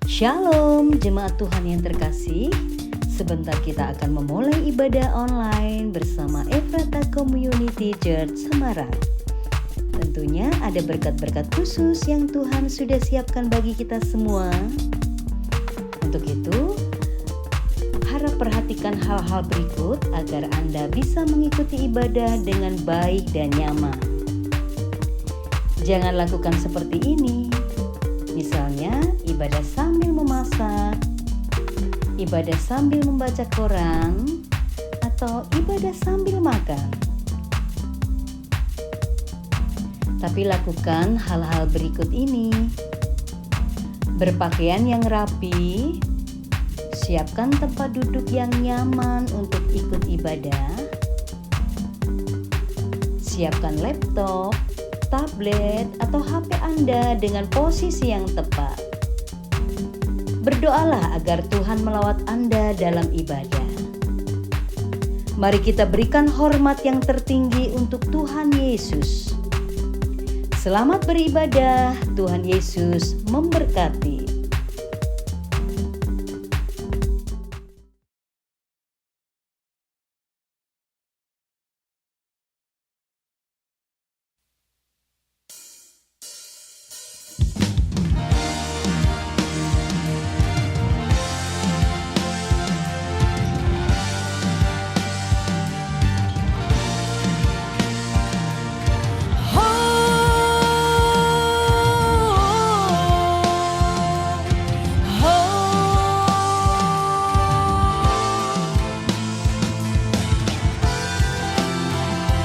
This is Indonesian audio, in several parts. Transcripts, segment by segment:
Shalom jemaat Tuhan yang terkasih. Sebentar kita akan memulai ibadah online bersama Ephrata Community Church Semarang. Tentunya ada berkat-berkat khusus yang Tuhan sudah siapkan bagi kita semua. Untuk itu, harap perhatikan hal-hal berikut agar Anda bisa mengikuti ibadah dengan baik dan nyaman. Jangan lakukan seperti ini. Misalnya, ibadah sambil memasak, ibadah sambil membaca koran, atau ibadah sambil makan. Tapi lakukan hal-hal berikut ini. Berpakaian yang rapi, siapkan tempat duduk yang nyaman untuk ikut ibadah, siapkan laptop, tablet, atau HP Anda dengan posisi yang tepat. Berdoalah agar Tuhan melawat Anda dalam ibadah. Mari kita berikan hormat yang tertinggi untuk Tuhan Yesus. Selamat beribadah, Tuhan Yesus memberkati.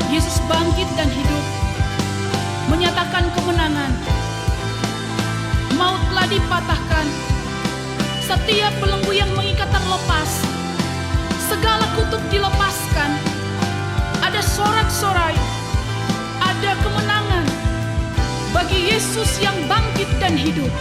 Yesus bangkit dan hidup, menyatakan kemenangan. Maut telah dipatahkan, setiap belenggu yang mengikat terlepas, segala kutuk dilepaskan. Ada sorak-sorai, ada kemenangan bagi Yesus yang bangkit dan hidup.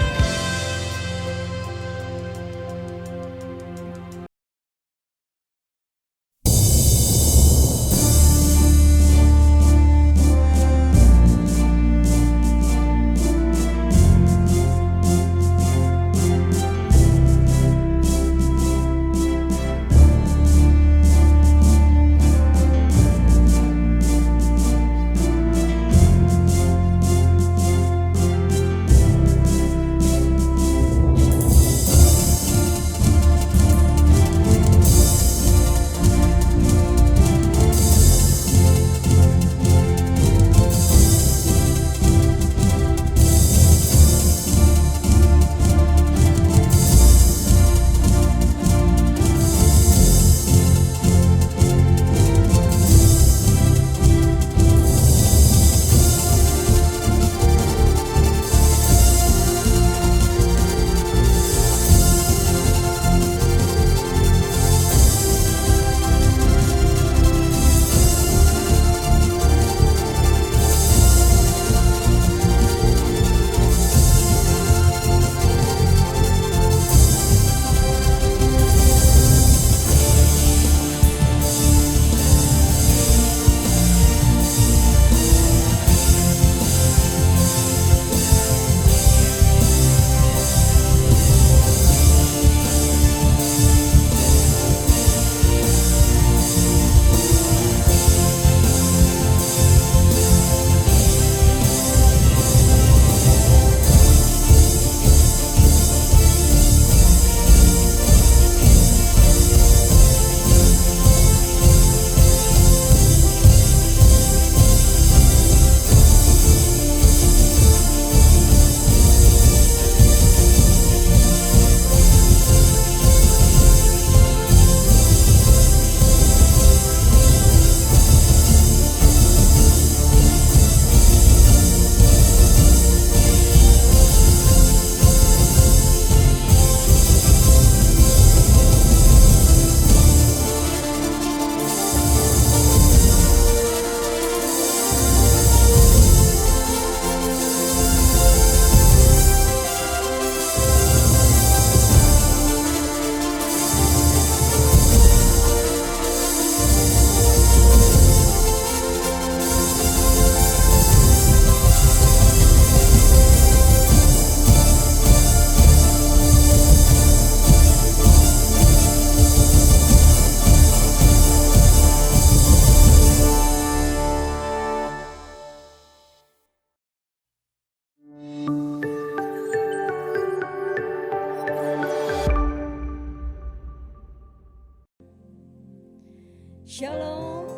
Shalom.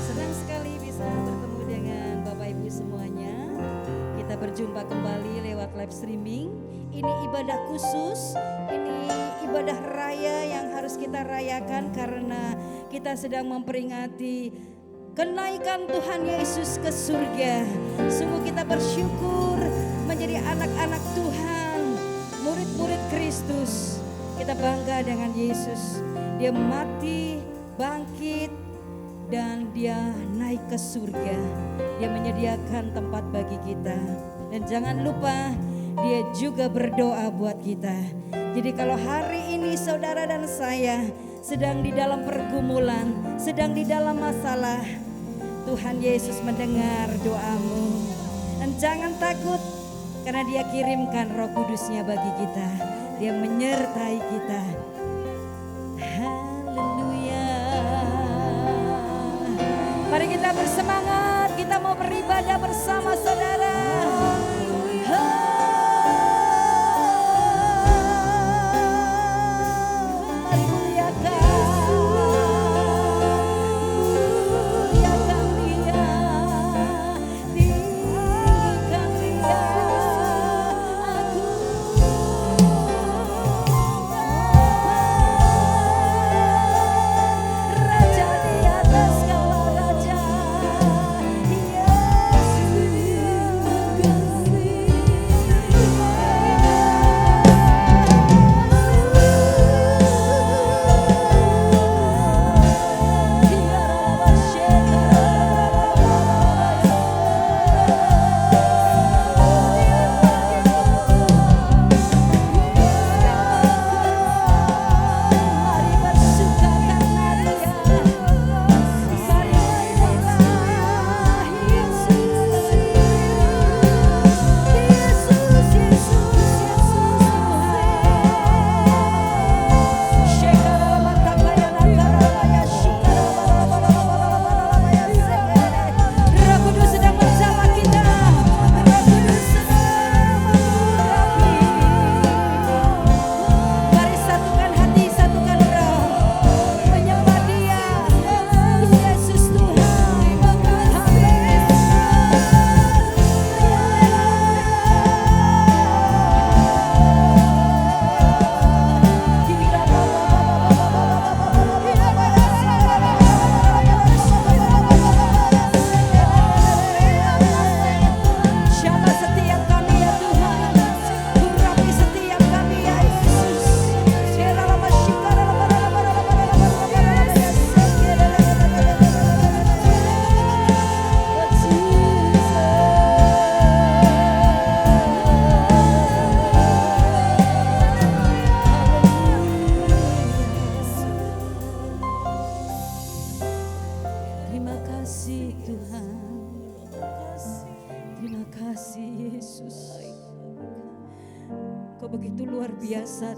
Senang sekali bisa bertemu dengan Bapak Ibu semuanya. Kita berjumpa kembali lewat live streaming. Ini ibadah khusus, ini ibadah raya yang harus kita rayakan karena kita sedang memperingati kenaikan Tuhan Yesus ke surga. Sungguh kita bersyukur menjadi anak-anak Tuhan, murid-murid Kristus. Kita bangga dengan Yesus. Dia mati, bangkit, dan dia naik ke surga. Dia menyediakan tempat bagi kita. Dan jangan lupa, dia juga berdoa buat kita. Jadi kalau hari ini saudara dan saya sedang di dalam pergumulan, sedang di dalam masalah, Tuhan Yesus mendengar doamu. Dan jangan takut, karena dia kirimkan Roh Kudusnya bagi kita. Dia menyertai kita. Haleluya. Mari kita bersemangat, kita mau beribadah bersama saudara. Mari muliakan.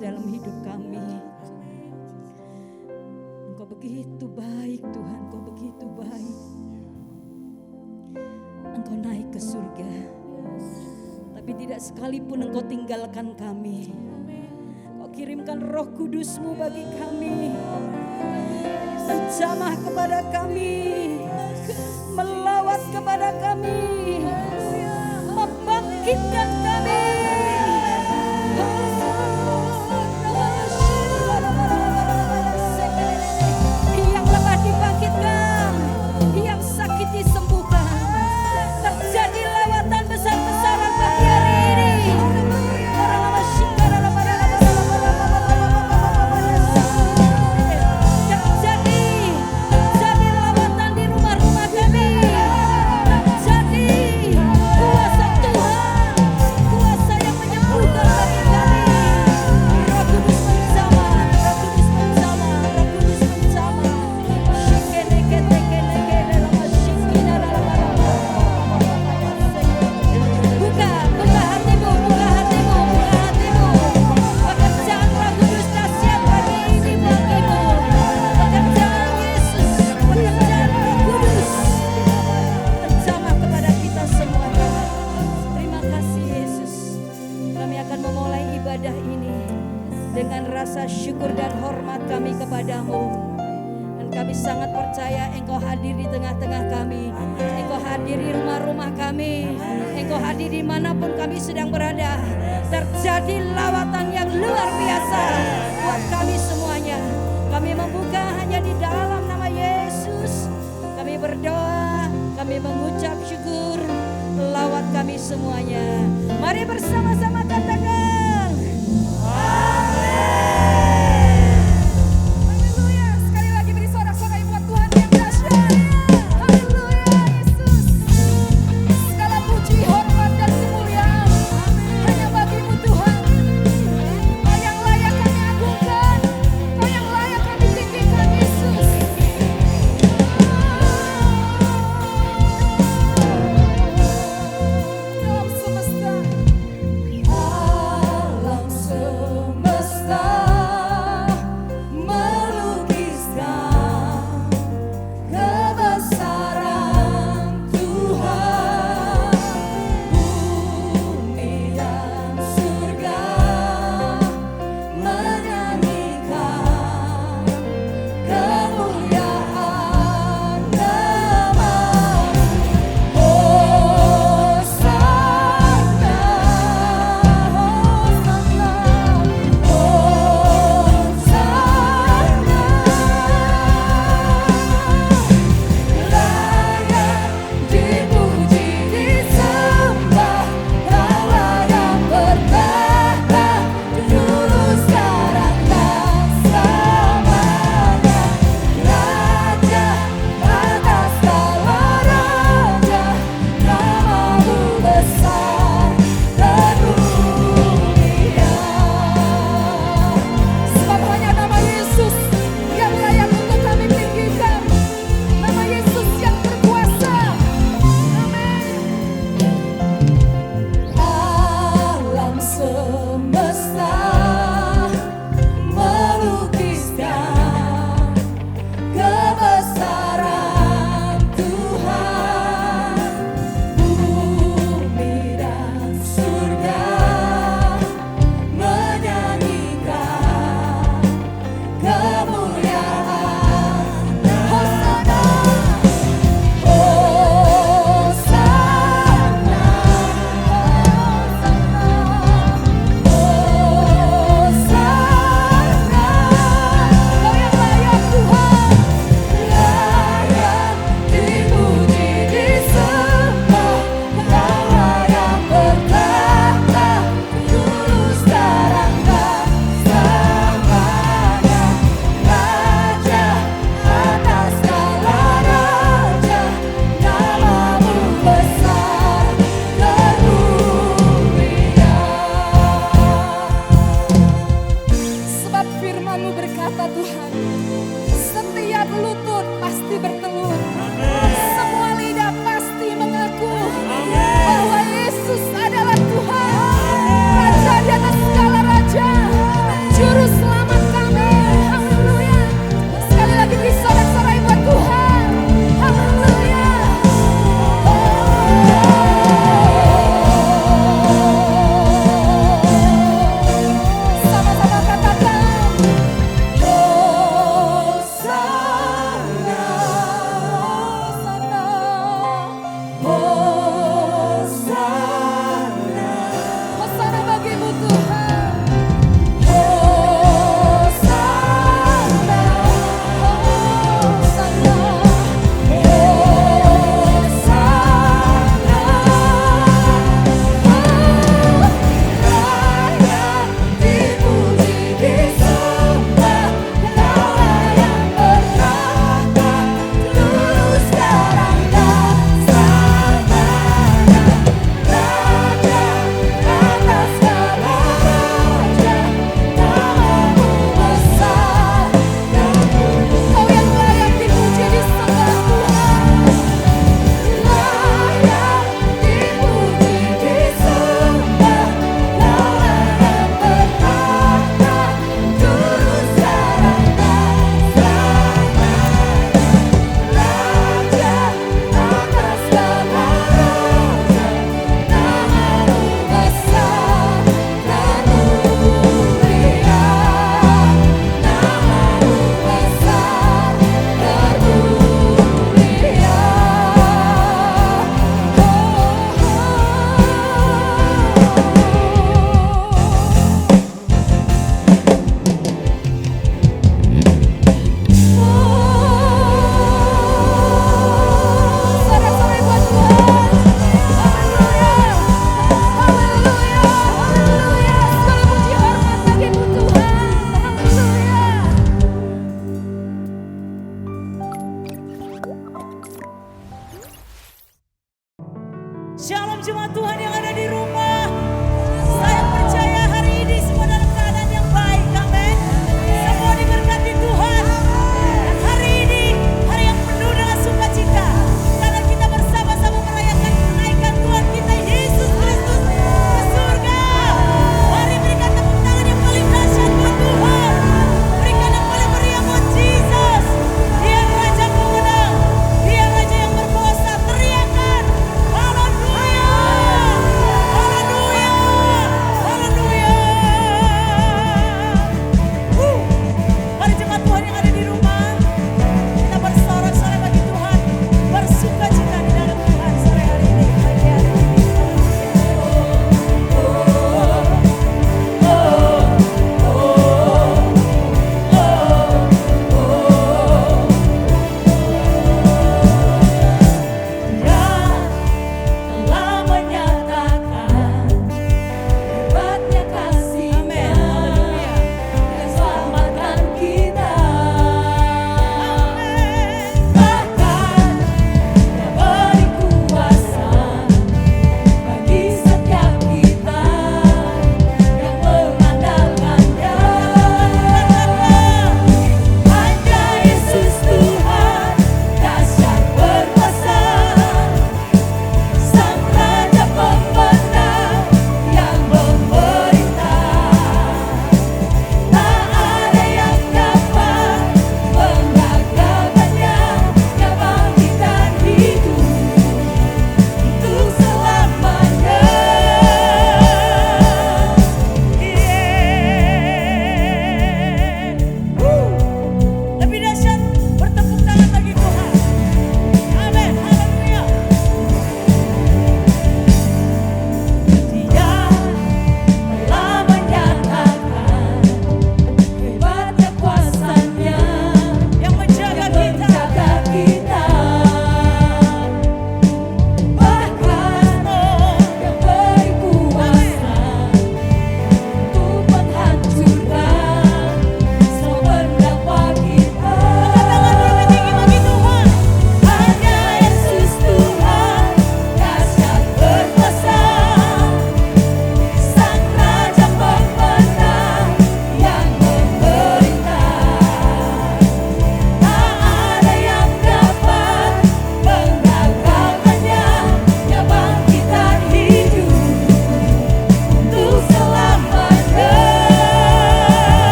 Dalam hidup kami, Engkau begitu baik Tuhan, Engkau begitu baik. Engkau naik ke surga, tapi tidak sekalipun Engkau tinggalkan kami. Engkau kirimkan Roh Kudus-Mu bagi kami, menjamah kepada kami, melawat kepada kami, membangkitkan kami. Yang sakit disembuhkan, terjadi lawatan besar-besaran pagi hari ini. Terjadi lawatan di rumah-rumah kami. Terjadi kuasa Tuhan, kuasa yang menyembuhkan bagi kami. Roh Kudus menjamah, Roh Kudus menjamah, Roh Kudus menjamah. Buka hatimu, buka hatimu, buka hatimu. Pekerjaan Roh Kudus dahsyat pagi ini bagimu. Pekerjaan Yesus, pekerjaan Roh Kudus menjamah kepada kita semua. Terima kasih Yesus. Kami akan memulai ibadah ini dengan rasa syukur dan hormat kami kepadamu. Dan kami sangat percaya Engkau hadir di tengah-tengah kami. Engkau hadir di rumah-rumah kami. Engkau hadir dimanapun kami sedang berada. Terjadi lawatan yang luar biasa buat kami semuanya. Kami membuka hanya di dalam nama Yesus. Kami berdoa, kami mengucap syukur. Lawat kami semuanya. Mari bersama-sama katakan amin. Haleluya. Sekali lagi beri sorak-sorai buat Tuhan yang dahsyat. Haleluya Yesus. Segala puji, hormat dan kemuliaan hanya bagi-Mu Tuhan. Kau yang layak kami agungkan, Kau yang layak kami tinggikan Yesus. Alam semesta,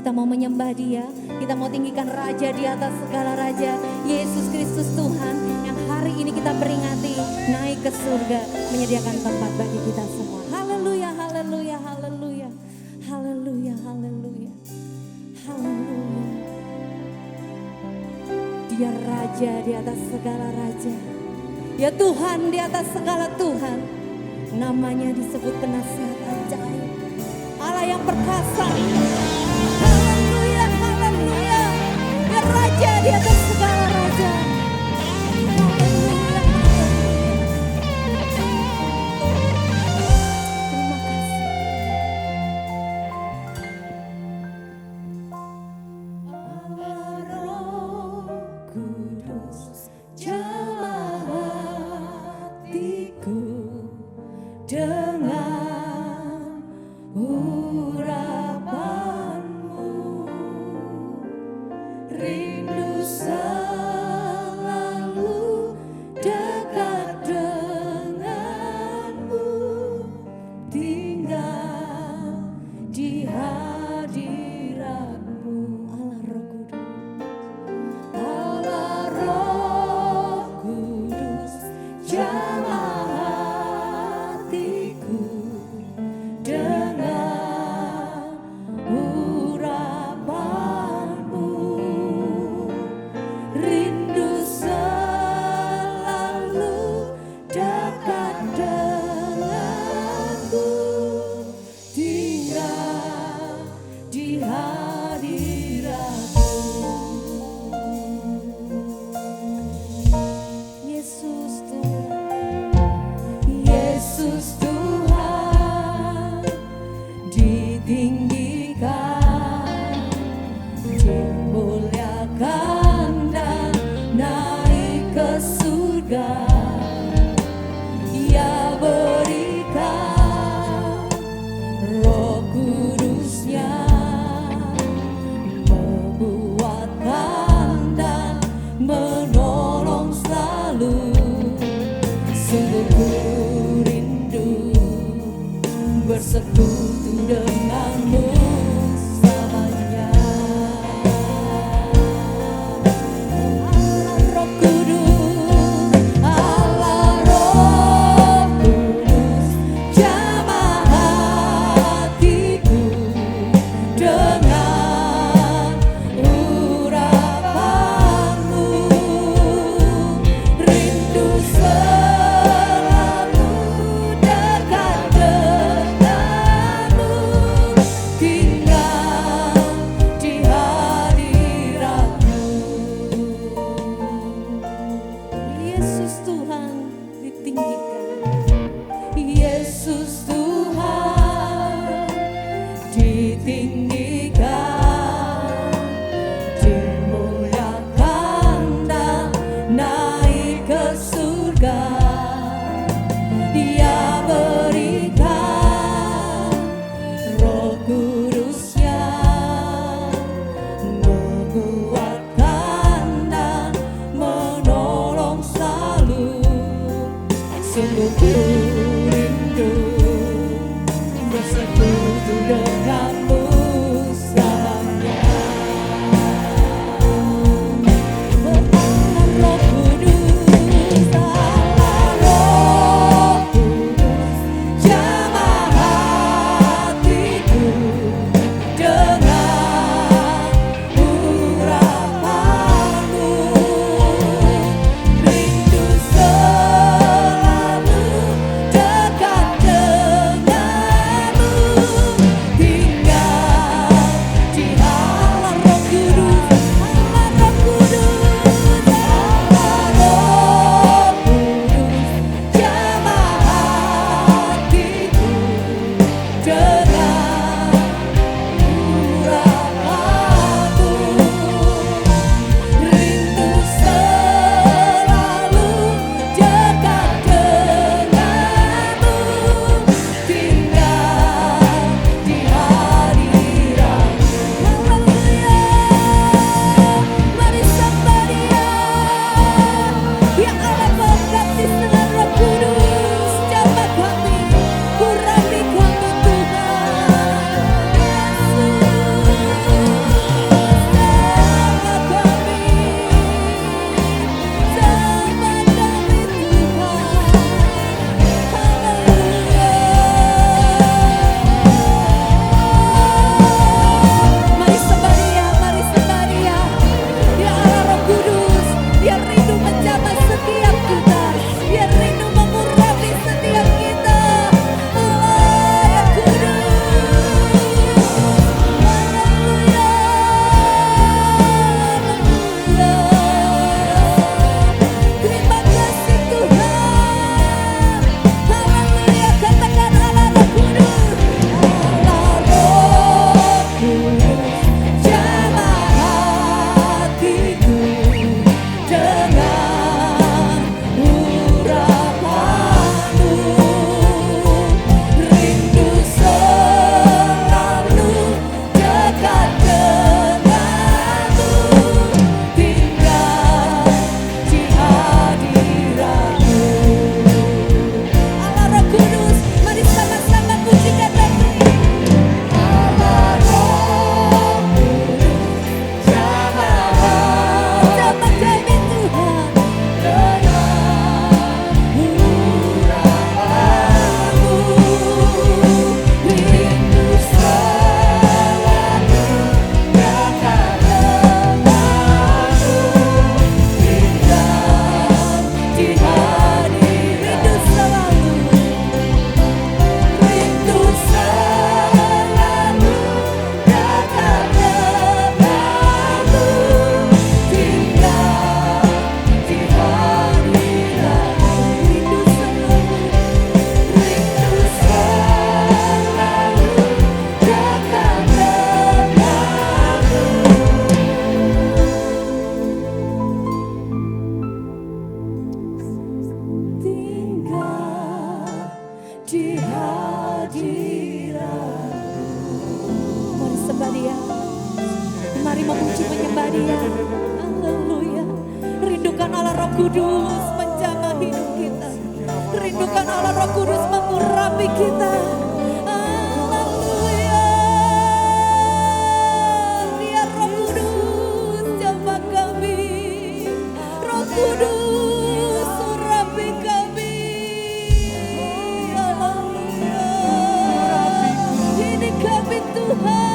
Kita mau menyembah Dia, kita mau tinggikan Raja di atas segala raja, Yesus Kristus Tuhan yang hari ini kita peringati naik ke surga, menyediakan tempat bagi kita semua. Haleluya, haleluya, haleluya, haleluya, haleluya, haleluya. Dia Raja di atas segala raja, ya Tuhan di atas segala Tuhan. Namanya disebut penasihat ajaib, Allah yang perkasa. Haleluya, haleluya. Ya Raja di atas segala raja. Haleluya, terima kasih. Allah Roh Kudus, jamah hatiku dengan urapanmu, rindu selalu dekat denganmu, tinggal di hadiratmu. Allah Roh Kudus, jamah hatiku dengan urapanmu, rindu selalu dekat denganmu, tinggal di hadiratmu. Yesus Tuhan, Yesus Tuhan, ditinggikan, dimuliakan dan naik ke surga. Ia berikan Roh Kudusnya, menguatkan dan menolong selalu. Sungguh ku rindu bersekutu denganmu selamanya. Allah Roh Kudus, Allah Roh Kudus, jamah hatiku dengan urapanmu, rindu selalu dekat denganmu, tinggal di hadiratmu. Yesus Tuhan ditinggikan, Yesus Tuhan ditinggikan, dimuliakan dan naik ke surga. Dia berikan Roh Kudusnya, menguatkan dan menolong selalu. Sungguh ku rindu bersekutu denganmu selamanya. Oh Allah Roh Kudus, Allah Roh Kudus, jamah hatiku dengan urapanmu, rindu selalu dekat denganmu, menyembah Dia. Mari memuji menyembah Dia. Haleluya. Rindukan Allah Roh Kudus menjamah hidup kita. Rindukan Allah Roh Kudus mengurapi kita. Haleluya. Biar Roh Kudus jamah kami. Roh Kudus urapi kami. Haleluya. Ini kami Tuhan.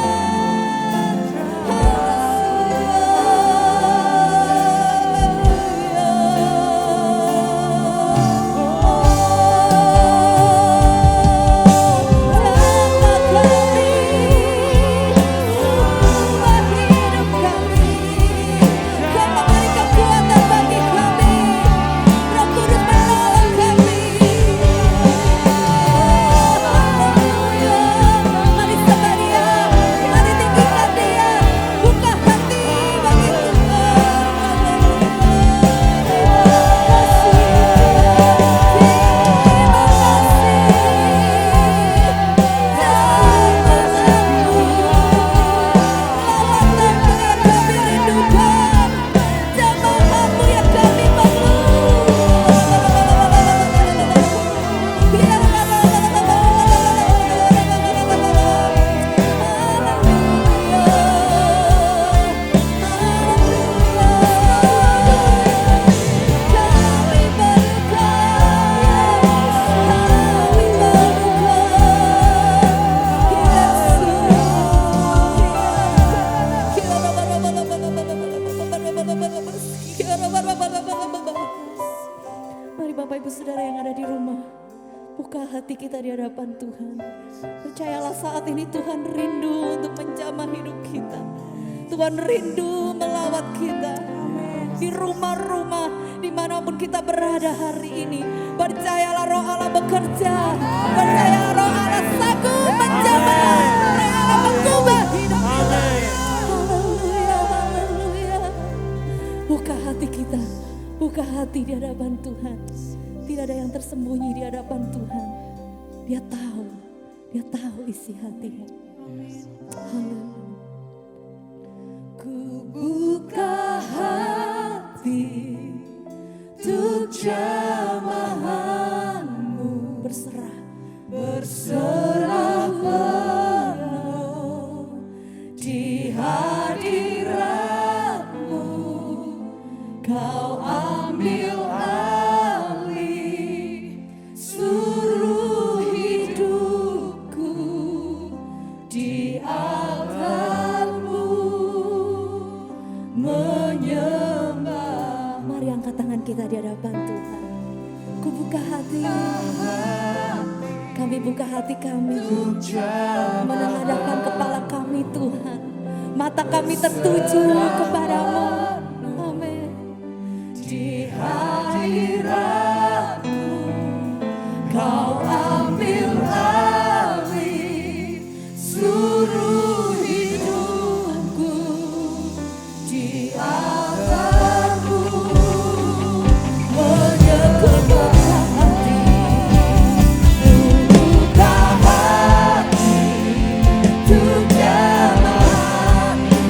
Mari Bapak Ibu Saudara yang ada di rumah, buka hati kita di hadapan Tuhan. Percayalah saat ini Tuhan rindu untuk menjamah hidup kita. Tuhan rindu melawat kita di rumah-rumah dimanapun kita berada hari ini. Percayalah Roh Allah bekerja. Percayalah Roh Allah sanggup menjamah. Roh Allah mengubah hidup kita. Haleluya, haleluya. Buka hati kita, buka hati di hadapan Tuhan. Tidak ada yang tersembunyi di hadapan Tuhan. Dia tahu isi hatimu. Haleluya. Ku buka hati untuk jamahanmu, berserah penuh di hadiratmu. Kau ambil alih seluruh hidupku di altarmu menyembah. Mari angkat tangan kita di hadapan Tuhan. Ku buka hati, kami buka hati kami, menghadapkan kepala kami Tuhan. Mata kami tertuju kepadamu. Amin. Di hadiratmu Kau ambil alih seluruh hidupku di altarmu. Menyekubuka hati, buka hati untuk jamahanmu,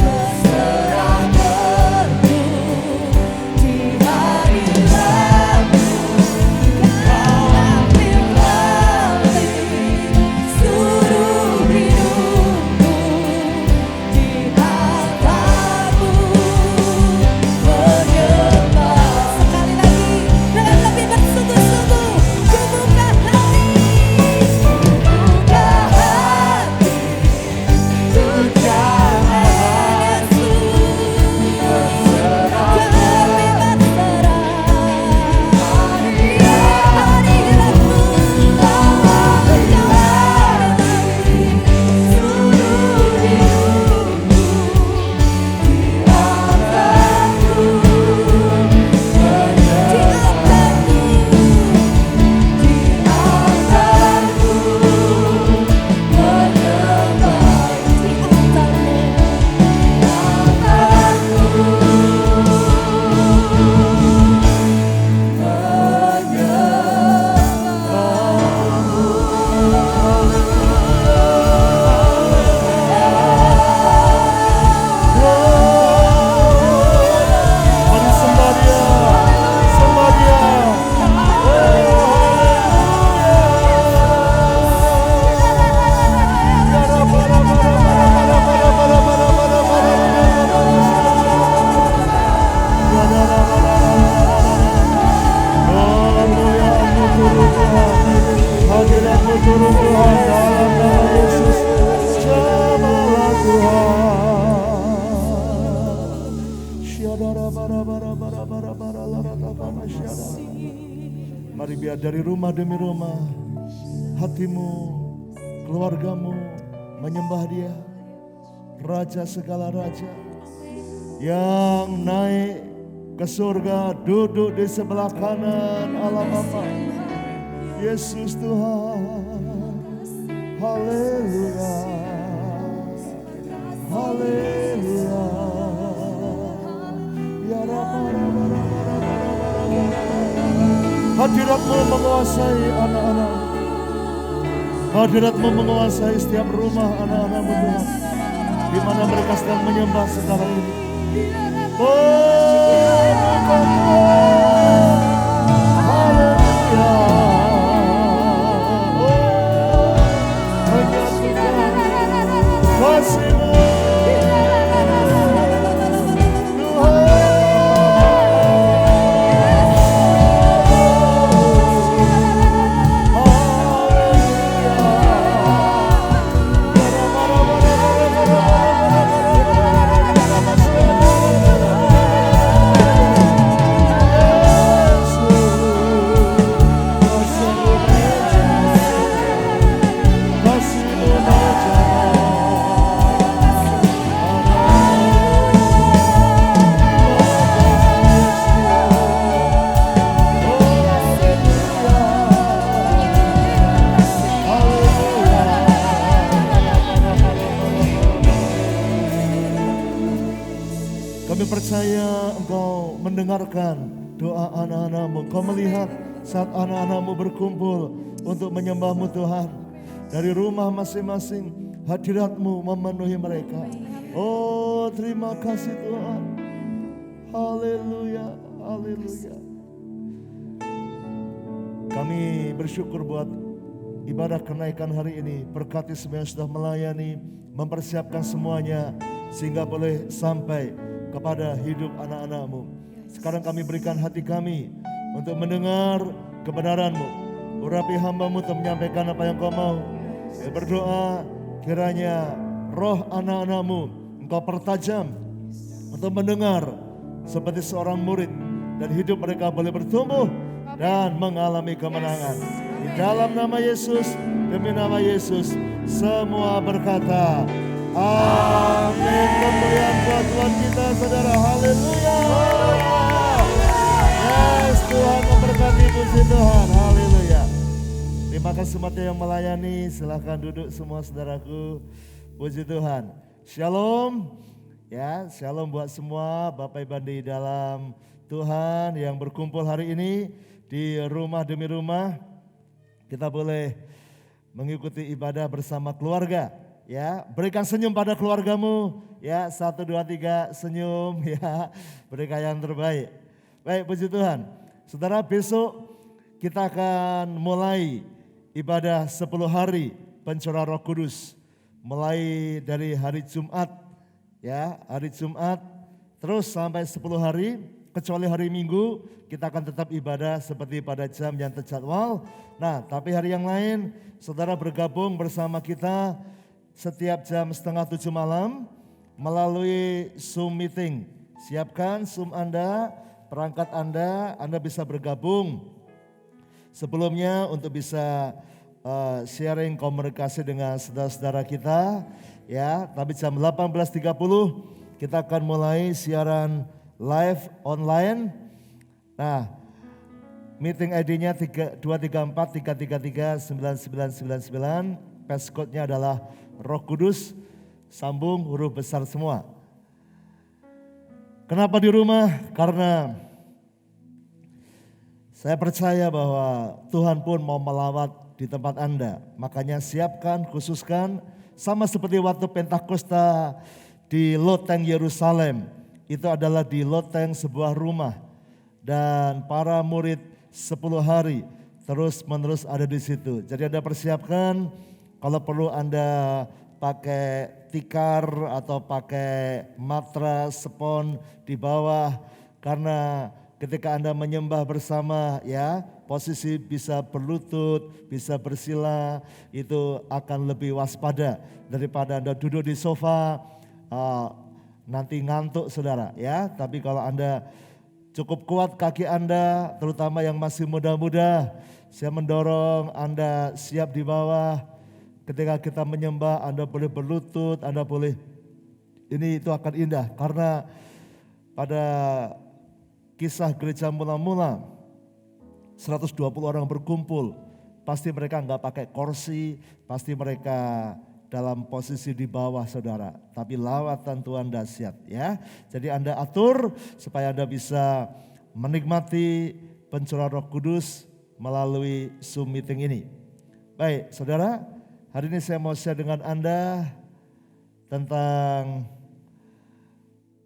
berserah Tapi biar dari rumah demi rumah, hatimu, keluargamu menyembah Dia, Raja segala raja, yang naik ke surga, duduk di sebelah kanan Allah Bapa. Yesus Tuhan, haleluya, haleluya. Ya hadirat-Mu menguasai anak-anak, hadirat-Mu menguasai setiap rumah anak-anak-Mu Tuhan, di mana mereka sedang menyembah sekarang ini. Oh, haleluya. Oh, menyatukan kasih-Mu percaya Engkau mendengarkan doa anak-anak-Mu. Engkau melihat saat anak-anak-Mu berkumpul untuk menyembah-Mu Tuhan. Dari rumah masing-masing, hadirat-Mu memenuhi mereka. Oh, terima kasih Tuhan. Haleluya, haleluya. Kami bersyukur buat ibadah kenaikan hari ini. Berkati semua yang sudah melayani, mempersiapkan semuanya sehingga boleh sampai kepada hidup anak-anak-Mu. Sekarang kami berikan hati kami untuk mendengar kebenaran-Mu. Urapi hamba-Mu untuk menyampaikan apa yang Kau mau. Saya berdoa kiranya roh anak-anak-Mu Engkau pertajam untuk mendengar seperti seorang murid, dan hidup mereka boleh bertumbuh dan mengalami kemenangan. Di dalam nama Yesus, demi nama Yesus, semua berkata amin. Kemuliaan buat Tuhan kita saudara, haleluya. Yes, Tuhan memberkati, puji Tuhan, haleluya. Terima kasih semua yang melayani, silahkan duduk semua saudaraku, puji Tuhan. Shalom, ya shalom buat semua Bapak Ibu di dalam Tuhan yang berkumpul hari ini di rumah demi rumah. Kita boleh mengikuti ibadah bersama keluarga. Ya, berikan senyum pada keluargamu. Ya, 1, 2, 3 senyum. Ya, berikan yang terbaik. Baik, puji Tuhan. Saudara, besok kita akan mulai ibadah 10 hari pencurahan Roh Kudus. Mulai dari hari Jumat. Ya, hari Jumat. Terus sampai 10 hari. Kecuali hari Minggu, kita akan tetap ibadah seperti pada jam yang terjadwal. Nah, tapi hari yang lain, saudara bergabung bersama kita setiap jam 6:30 malam melalui Zoom meeting. Siapkan Zoom Anda, perangkat Anda bisa bergabung sebelumnya untuk bisa sharing komunikasi dengan saudara-saudara kita. Ya, tapi jam 18.30 kita akan mulai siaran live online. Nah, meeting ID-nya 234 333 9999. Passcode-nya adalah Roh Kudus, sambung huruf besar semua. Kenapa di rumah? Karena saya percaya bahwa Tuhan pun mau melawat di tempat Anda. Makanya siapkan, khususkan, sama seperti waktu Pentakosta di loteng Yerusalem. Itu adalah di loteng sebuah rumah. Dan para murid 10 hari terus menerus ada di situ. Jadi Anda persiapkan. Kalau perlu Anda pakai tikar atau pakai matras, spons di bawah. Karena ketika Anda menyembah bersama, ya posisi bisa berlutut, bisa bersila, itu akan lebih waspada daripada Anda duduk di sofa, nanti ngantuk saudara ya. Tapi kalau Anda cukup kuat kaki Anda, terutama yang masih muda-muda. Saya mendorong Anda siap di bawah. Ketika kita menyembah, Anda boleh berlutut, Anda boleh. Ini itu akan indah karena pada kisah gereja mula-mula 120 orang berkumpul. Pasti mereka nggak pakai kursi, pasti mereka dalam posisi di bawah saudara. Tapi lawatan Tuhan dahsyat ya. Jadi Anda atur supaya Anda bisa menikmati pencurahan Roh Kudus melalui Zoom meeting ini. Baik saudara, hari ini saya mau share dengan Anda tentang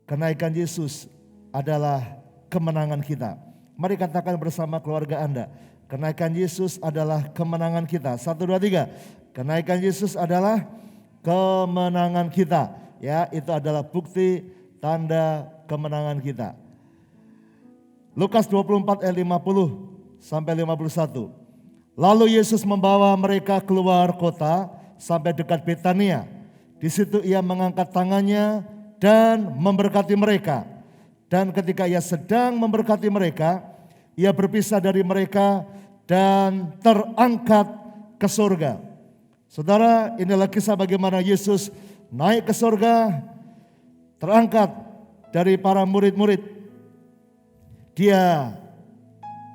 kenaikan Yesus adalah kemenangan kita. Mari katakan bersama keluarga Anda, kenaikan Yesus adalah kemenangan kita. 1, 2, 3. Kenaikan Yesus adalah kemenangan kita. Ya, itu adalah bukti tanda kemenangan kita. Lukas 24 ayat 50 sampai 51. Lalu Yesus membawa mereka keluar kota sampai dekat Betania. Di situ ia mengangkat tangannya dan memberkati mereka. Dan ketika ia sedang memberkati mereka, ia berpisah dari mereka dan terangkat ke surga. Saudara, inilah kisah bagaimana Yesus naik ke surga, terangkat dari para murid-murid. Dia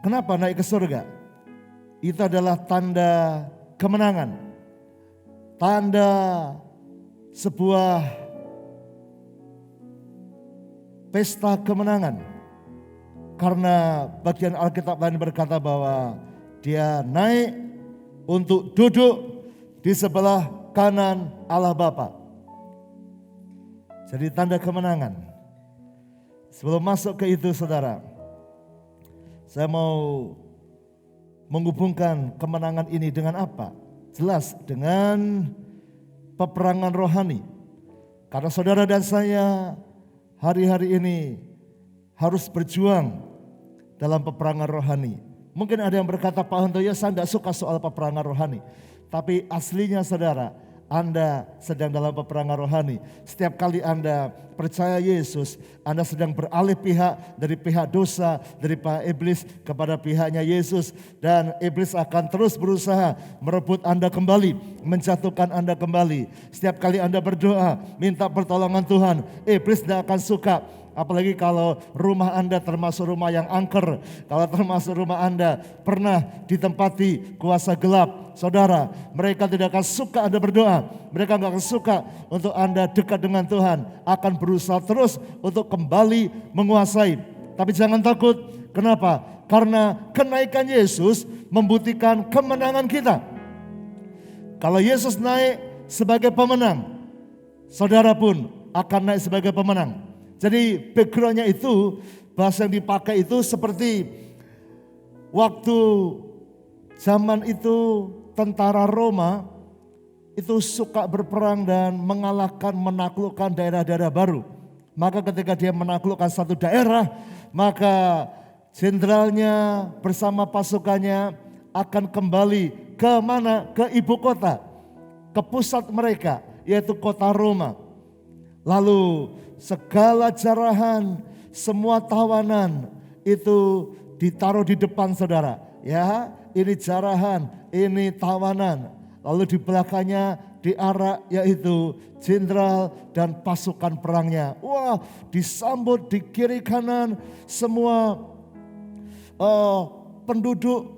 kenapa naik ke surga? Itu adalah tanda kemenangan. Tanda sebuah pesta kemenangan. Karena bagian Alkitab lain berkata bahwa dia naik untuk duduk di sebelah kanan Allah Bapa. Jadi tanda kemenangan. Sebelum masuk ke itu saudara, saya mau menghubungkan kemenangan ini dengan apa? Jelas dengan peperangan rohani. Karena saudara dan saya hari-hari ini harus berjuang dalam peperangan rohani. Mungkin ada yang berkata, Pak Honto, ya saya tidak suka soal peperangan rohani. Tapi aslinya saudara, Anda sedang dalam peperangan rohani. Setiap kali Anda percaya Yesus, Anda sedang beralih pihak dari pihak dosa, dari pihak iblis kepada pihaknya Yesus. Dan iblis akan terus berusaha merebut Anda kembali, menjatuhkan Anda kembali. Setiap kali Anda berdoa, minta pertolongan Tuhan, iblis tidak akan suka. Apalagi kalau rumah Anda termasuk rumah yang angker, kalau termasuk rumah Anda pernah ditempati kuasa gelap, saudara, mereka tidak akan suka Anda berdoa, mereka tidak akan suka untuk Anda dekat dengan Tuhan, akan berusaha terus untuk kembali menguasai. Tapi jangan takut, kenapa? Karena kenaikan Yesus membuktikan kemenangan kita. Kalau Yesus naik sebagai pemenang, saudara pun akan naik sebagai pemenang. Jadi backgroundnya itu, bahasa yang dipakai itu seperti waktu zaman itu tentara Roma itu suka berperang dan mengalahkan, menaklukkan daerah-daerah baru. Maka ketika dia menaklukkan satu daerah, maka jenderalnya bersama pasukannya akan kembali ke mana? Ke ibu kota, ke pusat mereka, yaitu kota Roma. Lalu segala jarahan, semua tawanan itu ditaruh di depan saudara. Ya, ini jarahan, ini tawanan. Lalu di belakangnya diarak yaitu jenderal dan pasukan perangnya. Wah, disambut di kiri kanan semua penduduk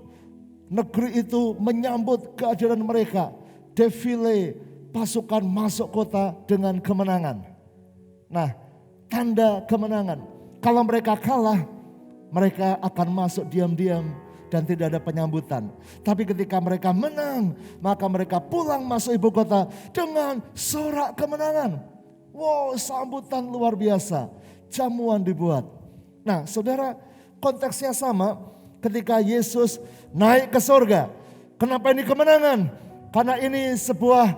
negeri itu menyambut kehadiran mereka. Defile pasukan masuk kota dengan kemenangan. Nah, tanda kemenangan. Kalau mereka kalah, mereka akan masuk diam-diam dan tidak ada penyambutan. Tapi ketika mereka menang, maka mereka pulang masuk ibu kota dengan sorak kemenangan. Wow, sambutan luar biasa. Jamuan dibuat. Nah, saudara, konteksnya sama ketika Yesus naik ke surga. Kenapa ini kemenangan? Karena ini sebuah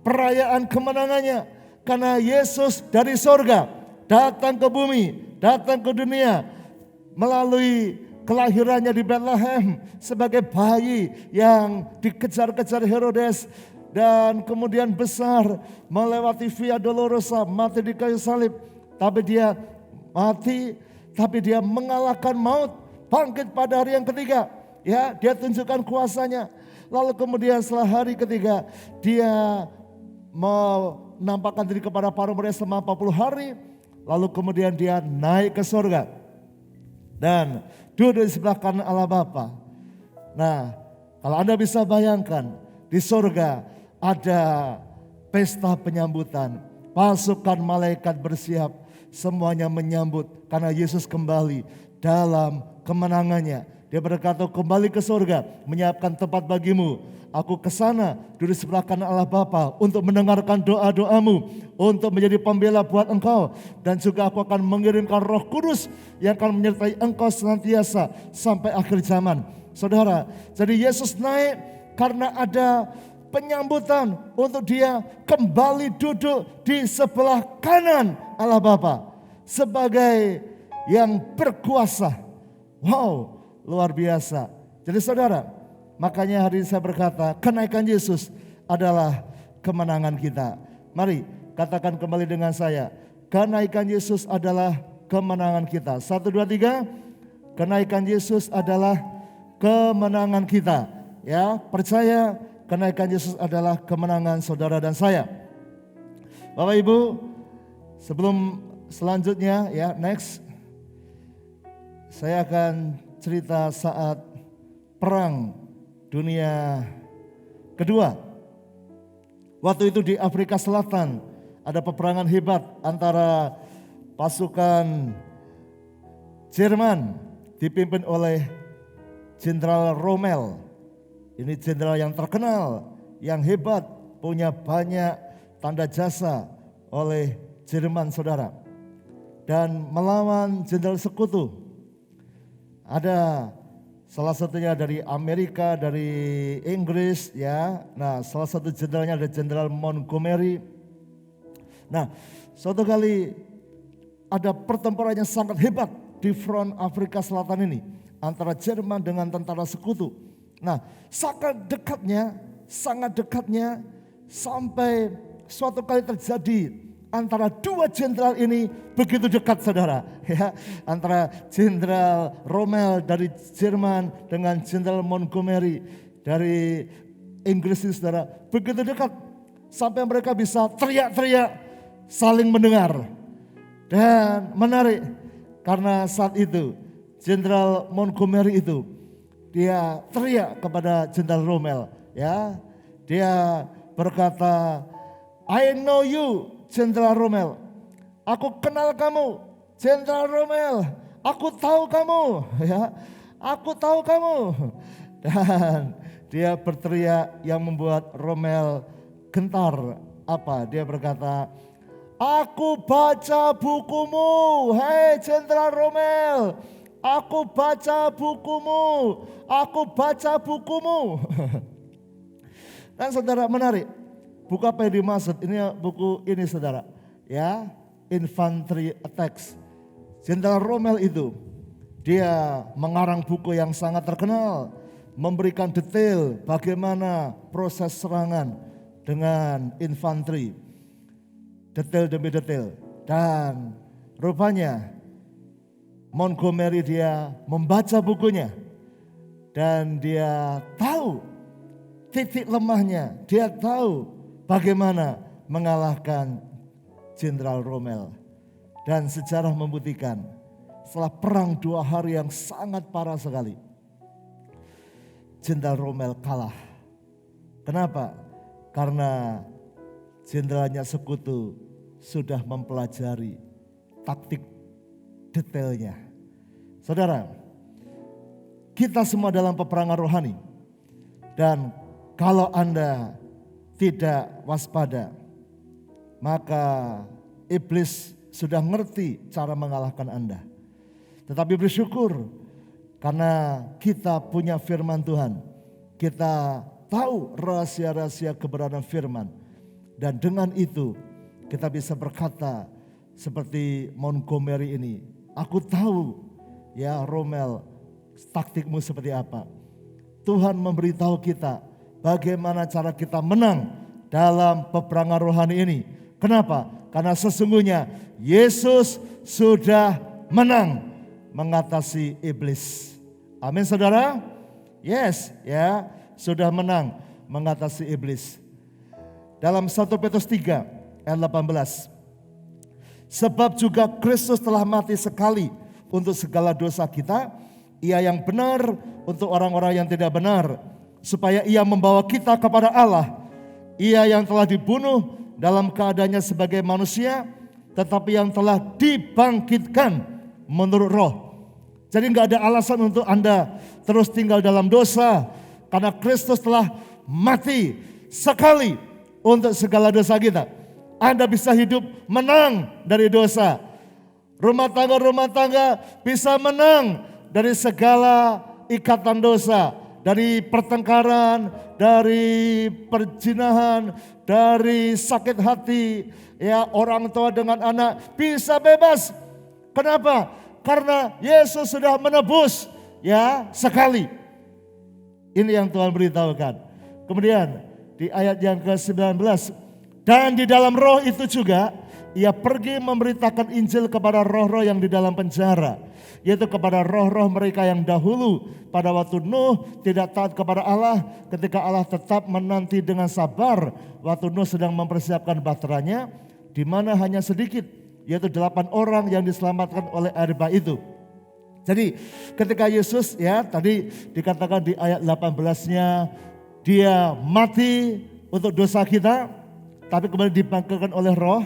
perayaan kemenangannya. Karena Yesus dari sorga datang ke bumi, datang ke dunia melalui kelahirannya di Bethlehem sebagai bayi yang dikejar-kejar Herodes dan kemudian besar melewati Via Dolorosa, mati di kayu salib. Tapi dia mati, tapi dia mengalahkan maut, bangkit pada hari yang ketiga. Ya, dia tunjukkan kuasanya. Lalu kemudian setelah hari ketiga, dia menampakkan diri kepada para murid selama 40 hari. Lalu kemudian dia naik ke surga dan duduk di sebelah kanan Allah Bapa. Nah, kalau Anda bisa bayangkan, di surga ada pesta penyambutan. Pasukan malaikat bersiap, semuanya menyambut karena Yesus kembali dalam kemenangannya. Dia berkata, kembali ke surga, menyiapkan tempat bagimu. Aku ke sana, duduk sebelah kanan Allah Bapa untuk mendengarkan doa-doamu, untuk menjadi pembela buat engkau. Dan juga aku akan mengirimkan Roh Kudus yang akan menyertai engkau senantiasa sampai akhir zaman. Saudara, jadi Yesus naik karena ada penyambutan untuk dia kembali duduk di sebelah kanan Allah Bapa sebagai yang berkuasa. Wow, luar biasa. Jadi saudara, makanya hari ini saya berkata, kenaikan Yesus adalah kemenangan kita. Mari katakan kembali dengan saya, kenaikan Yesus adalah kemenangan kita. 1, 2, 3. Kenaikan Yesus adalah kemenangan kita. Ya, percaya kenaikan Yesus adalah kemenangan saudara dan saya. Bapak Ibu, sebelum selanjutnya ya, next. Saya akan cerita saat perang dunia kedua. Waktu itu di Afrika Selatan ada peperangan hebat antara pasukan Jerman dipimpin oleh Jenderal Rommel. Ini jenderal yang terkenal, yang hebat, punya banyak tanda jasa oleh Jerman, saudara. Dan melawan jenderal sekutu. Ada salah satunya dari Amerika, dari Inggris, ya. Nah, salah satu jenderalnya ada Jenderal Montgomery. Nah, suatu kali ada pertempuran yang sangat hebat di front Afrika Selatan ini antara Jerman dengan tentara sekutu. Nah, sangat dekatnya sampai suatu kali terjadi antara dua jenderal ini begitu dekat, saudara. Ya, antara Jenderal Rommel dari Jerman dengan Jenderal Montgomery dari Inggris, saudara, begitu dekat sampai mereka bisa teriak-teriak saling mendengar. Dan menarik karena saat itu Jenderal Montgomery itu dia teriak kepada Jenderal Rommel, ya. Dia berkata, "I know you, Jenderal Rommel. Aku kenal kamu, Jenderal Rommel. Aku tahu kamu, ya. Aku tahu kamu." Dan dia berteriak yang membuat Rommel gentar. Apa? Dia berkata, "Aku baca bukumu, hei Jenderal Rommel. Aku baca bukumu, aku baca bukumu." Dan saudara, menarik. Buku apa yang dimaksud? Ini buku ini, saudara. Ya, Infantry Attacks. Jenderal Rommel itu, dia mengarang buku yang sangat terkenal. Memberikan detail bagaimana proses serangan dengan infanteri. Detail demi detail. Dan rupanya Montgomery dia membaca bukunya. Dan dia tahu titik lemahnya. Dia tahu bagaimana mengalahkan Jenderal Rommel. Dan sejarah membuktikan setelah perang 2 hari yang sangat parah sekali, Jenderal Rommel kalah. Kenapa? Karena jenderalnya sekutu sudah mempelajari taktik detailnya. Saudara, kita semua dalam peperangan rohani. Dan kalau Anda tidak waspada, maka iblis sudah ngerti cara mengalahkan Anda. Tetapi bersyukur karena kita punya firman Tuhan. Kita tahu rahasia-rahasia kebenaran firman. Dan dengan itu kita bisa berkata seperti Montgomery ini, "Aku tahu ya Rommel, taktikmu seperti apa." Tuhan memberitahu kita bagaimana cara kita menang dalam peperangan rohani ini. Kenapa? Karena sesungguhnya Yesus sudah menang. mengatasi iblis. Amin saudara? Yes, ya, sudah menang mengatasi iblis. Dalam 1 Petrus 3 ayat 18. Sebab juga Kristus telah mati sekali untuk segala dosa kita, ia yang benar untuk orang-orang yang tidak benar, supaya ia membawa kita kepada Allah. Ia yang telah dibunuh dalam keadaannya sebagai manusia, tetapi yang telah dibangkitkan menurut roh. Jadi gak ada alasan untuk Anda terus tinggal dalam dosa, karena Kristus telah mati sekali untuk segala dosa kita. Anda bisa hidup menang dari dosa. Rumah tangga bisa menang dari segala ikatan dosa, dari pertengkaran, dari perzinahan, dari sakit hati, ya, orang tua dengan anak bisa bebas. Kenapa? Karena Yesus sudah menebus, ya, sekali. Ini yang Tuhan beritahukan. Kemudian di ayat yang ke-19, dan di dalam roh itu juga ia pergi memberitakan Injil kepada roh-roh yang di dalam penjara, yaitu kepada roh-roh mereka yang dahulu pada waktu Nuh tidak taat kepada Allah, ketika Allah tetap menanti dengan sabar waktu Nuh sedang mempersiapkan bahteranya, di mana hanya sedikit, yaitu 8 orang yang diselamatkan oleh air bah itu. Jadi ketika Yesus, ya, tadi dikatakan di ayat 18-nya, dia mati untuk dosa kita, tapi kemudian dibangkitkan oleh roh,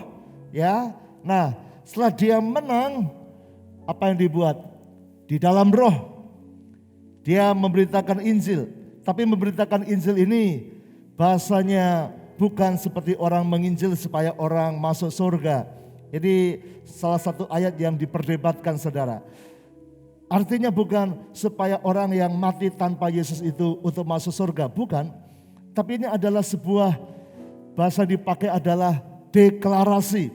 ya. Nah, setelah dia menang, apa yang dibuat? Di dalam roh dia memberitakan Injil. Tapi memberitakan Injil ini bahasanya bukan seperti orang menginjil supaya orang masuk surga. Jadi salah satu ayat yang diperdebatkan saudara. Artinya bukan supaya orang yang mati tanpa Yesus itu untuk masuk surga, bukan. Tapi ini adalah sebuah, bahasa dipakai adalah deklarasi,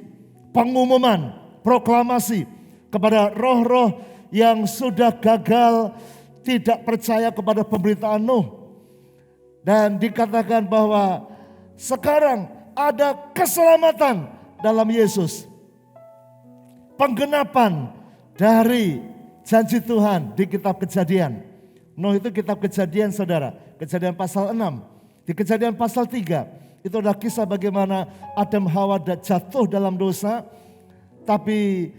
pengumuman, proklamasi kepada roh-roh yang sudah gagal tidak percaya kepada pemberitaan Nuh. Dan dikatakan bahwa sekarang ada keselamatan dalam Yesus. Penggenapan dari janji Tuhan di kitab Kejadian. Nuh itu kitab Kejadian saudara, Kejadian pasal 6. Di Kejadian pasal 3 itu adalah kisah bagaimana Adam Hawa jatuh dalam dosa, tapi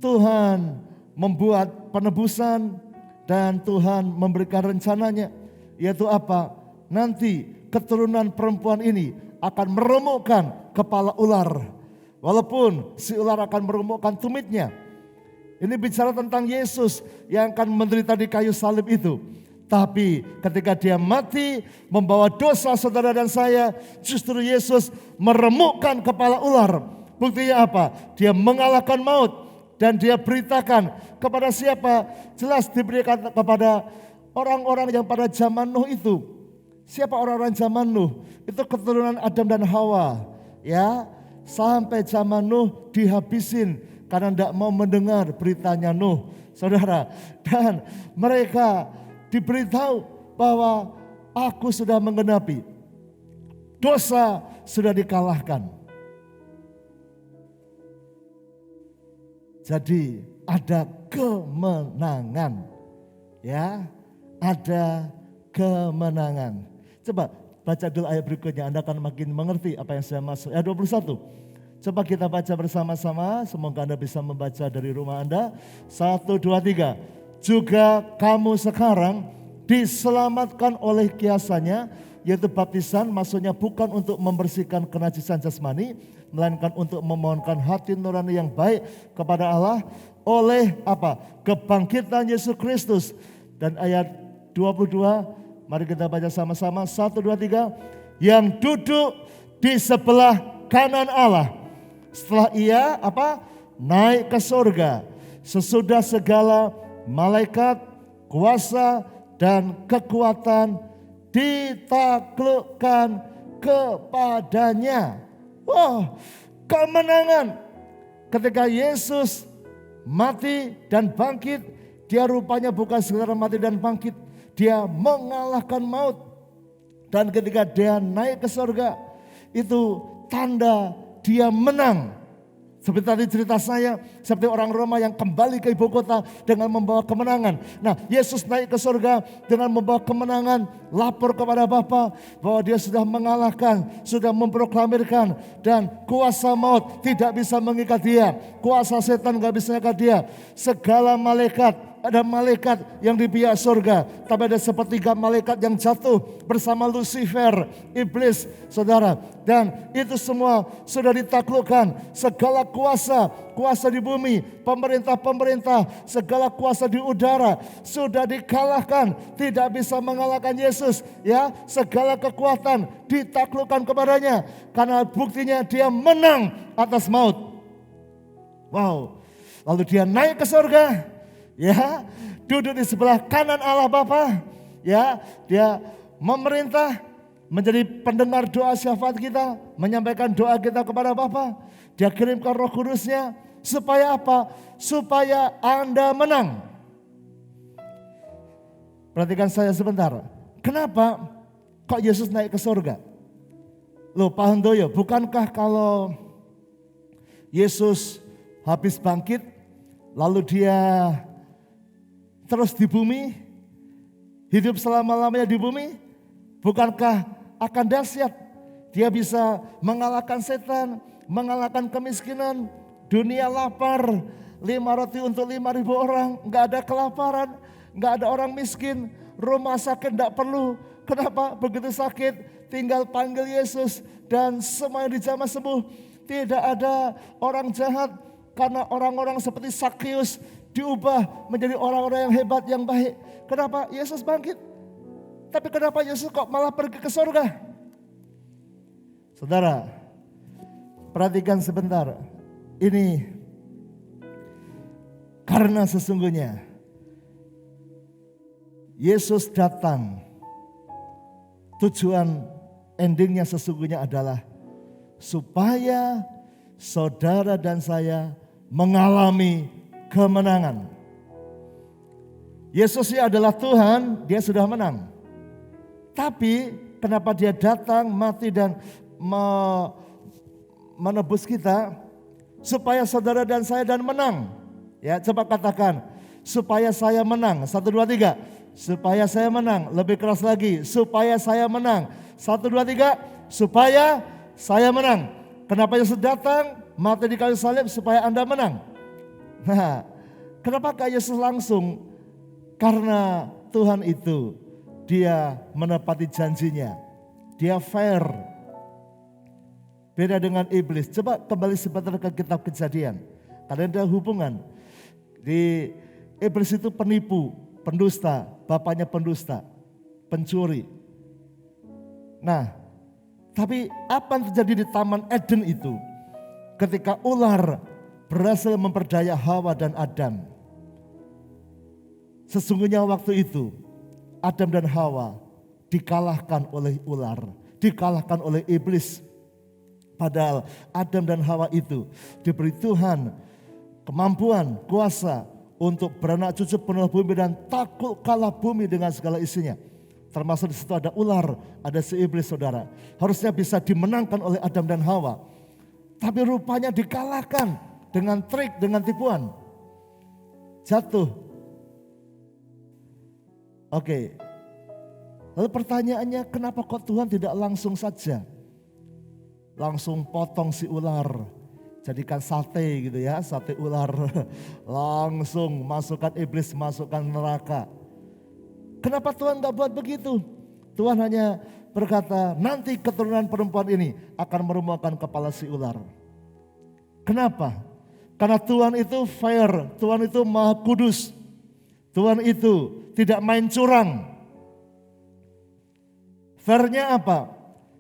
Tuhan membuat penebusan dan Tuhan memberikan rencananya, yaitu apa? Nanti keturunan perempuan ini akan meremukkan kepala ular, walaupun si ular akan meremukkan tumitnya. Ini bicara tentang Yesus yang akan menderita di kayu salib itu. Tapi ketika dia mati membawa dosa saudara dan saya, justru Yesus meremukkan kepala ular. Buktinya apa? Dia mengalahkan maut dan dia beritakan kepada siapa? Jelas diberikan kepada orang-orang yang pada zaman Nuh itu. Siapa orang-orang zaman Nuh? Itu keturunan Adam dan Hawa. Ya, sampai zaman Nuh dihabisin karena tidak mau mendengar beritanya Nuh, saudara. Dan mereka diberitahu bahwa aku sudah menggenapi, dosa sudah dikalahkan. Jadi ada kemenangan, ya, ada kemenangan. Coba baca dulu ayat berikutnya, Anda akan makin mengerti apa yang saya maksud. Ayat 21. Coba kita baca bersama-sama, semoga Anda bisa membaca dari rumah Anda. 1, 2, 3. Juga kamu sekarang diselamatkan oleh kiasannya, yaitu baptisan, maksudnya bukan untuk membersihkan kenajisan jasmani, melainkan untuk memohonkan hati nurani yang baik kepada Allah oleh apa? Kebangkitan Yesus Kristus. Dan ayat 22, mari kita baca sama-sama. 1, 2, 3. Yang duduk di sebelah kanan Allah setelah ia apa? Naik ke surga, sesudah segala malaikat, kuasa, dan kekuatan ditaklukkan kepadanya. Wah, kemenangan. Ketika Yesus mati dan bangkit, dia rupanya bukan sekedar mati dan bangkit, dia mengalahkan maut. Dan ketika dia naik ke surga, itu tanda dia menang Seperti tadi cerita saya, seperti orang Roma yang kembali ke ibu kota dengan membawa kemenangan. Nah, Yesus naik ke surga dengan membawa kemenangan, lapor kepada Bapa bahwa dia sudah mengalahkan, sudah memproklamirkan, dan kuasa maut tidak bisa mengikat dia, kuasa setan gak bisa mengikat dia. Segala malaikat, ada malaikat yang di pihak surga, tapi ada sepertiga malaikat yang jatuh bersama Lucifer, iblis, saudara. Dan itu semua sudah ditaklukkan. Segala kuasa di bumi, pemerintah-pemerintah, segala kuasa di udara sudah dikalahkan. Tidak bisa mengalahkan Yesus. Ya, segala kekuatan ditaklukkan kepadanya. Karena buktinya dia menang atas maut. Wow. Lalu dia naik ke surga. Ya, duduk di sebelah kanan Allah Bapa. Ya, dia memerintah, menjadi pendengar doa syafaat kita, menyampaikan doa kita kepada Bapa. Dia kirimkan Roh Kudusnya supaya apa? Supaya Anda menang. Perhatikan saya sebentar. Kenapa kok Yesus naik ke surga? Loh, Pak Handoyo, bukankah kalau Yesus habis bangkit, lalu dia terus di bumi, hidup selama-lamanya di bumi, bukankah akan dahsyat? Dia bisa mengalahkan setan, mengalahkan kemiskinan, dunia lapar, 5 roti untuk 5.000 orang, nggak ada kelaparan, nggak ada orang miskin, rumah sakit nggak perlu. Kenapa? Begitu sakit, tinggal panggil Yesus dan semuanya dijamah sembuh. Tidak ada orang jahat, karena orang-orang seperti Sakeus diubah menjadi orang-orang yang hebat, yang baik. Kenapa? Yesus bangkit. Tapi kenapa Yesus kok malah pergi ke surga? Saudara, perhatikan sebentar. Ini karena sesungguhnya Yesus datang, tujuan endingnya sesungguhnya adalah supaya saudara dan saya mengalami kemenangan. Yesus adalah Tuhan, dia sudah menang. Tapi kenapa dia datang, mati dan menebus kita? Supaya saudara dan saya dan menang. Ya, coba katakan, supaya saya menang. 1, 2, 3. Supaya saya menang. Lebih keras lagi, supaya saya menang. 1, 2, 3. Supaya saya menang. Kenapa Yesus datang, mati di kayu salib supaya Anda menang? Nah, kenapa Yesus langsung? Karena Tuhan itu, dia menepati janjinya. Dia fair. Beda dengan iblis. Coba kembali sebentar ke kitab Kejadian. Karena ada hubungan. Di iblis itu penipu, pendusta, bapaknya pendusta, pencuri. Nah, tapi apa yang terjadi di Taman Eden itu? Ketika ular berhasil memperdaya Hawa dan Adam. Sesungguhnya waktu itu Adam dan Hawa dikalahkan oleh ular, dikalahkan oleh iblis. Padahal Adam dan Hawa itu diberi Tuhan kemampuan, kuasa untuk beranak cucu penuh bumi dan taklukkanlah bumi dengan segala isinya. Termasuk di situ ada ular, ada si iblis, saudara. Harusnya bisa dimenangkan oleh Adam dan Hawa. Tapi rupanya dikalahkan dengan trik, dengan tipuan. Jatuh. Oke. Lalu pertanyaannya, kenapa kok Tuhan tidak langsung saja? Langsung potong si ular. Jadikan sate gitu ya, sate ular. Langsung masukkan iblis, masukkan neraka. Kenapa Tuhan gak buat begitu? Tuhan hanya berkata, nanti keturunan perempuan ini akan merumahkan kepala si ular. Kenapa? Karena Tuhan itu fair, Tuhan itu maha kudus. Tuhan itu tidak main curang. Fairnya apa?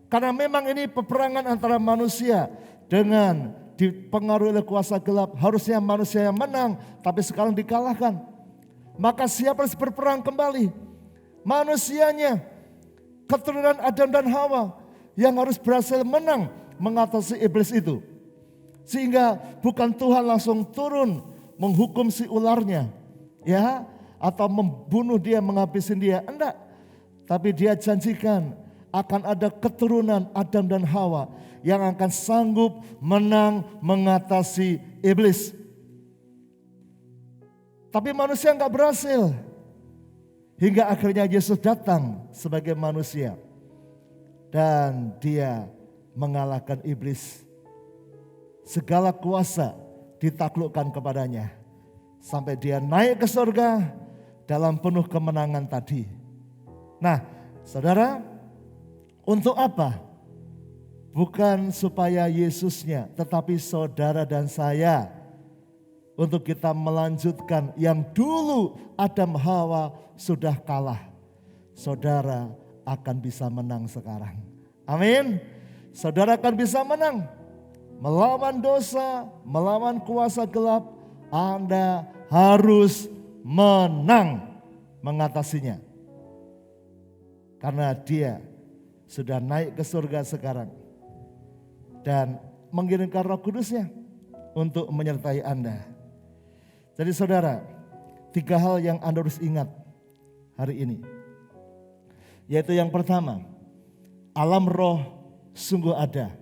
Karena memang ini peperangan antara manusia dengan dipengaruhi oleh kuasa gelap. Harusnya manusia yang menang, tapi sekarang dikalahkan. Maka siapa harus berperang kembali? Manusianya, keturunan Adam dan Hawa yang harus berhasil menang mengatasi iblis itu. Sehingga bukan Tuhan langsung turun menghukum si ularnya, ya, atau membunuh dia, menghabisin dia. Enggak. Tapi dia janjikan akan ada keturunan Adam dan Hawa yang akan sanggup menang mengatasi iblis. Tapi manusia nggak berhasil. Hingga akhirnya Yesus datang sebagai manusia. Dan dia mengalahkan iblis. Segala kuasa ditaklukkan kepadanya. Sampai dia naik ke surga dalam penuh kemenangan tadi. Nah, saudara, untuk apa? Bukan supaya Yesusnya, tetapi saudara dan saya. Untuk kita melanjutkan yang dulu Adam Hawa sudah kalah. Saudara akan bisa menang sekarang. Amin. Saudara akan bisa menang. Melawan dosa, melawan kuasa gelap. Anda harus menang mengatasinya. Karena dia sudah naik ke surga sekarang. Dan mengirimkan Roh Kudusnya untuk menyertai Anda. Jadi saudara, 3 hal yang Anda harus ingat hari ini. Yaitu yang pertama, alam roh sungguh ada.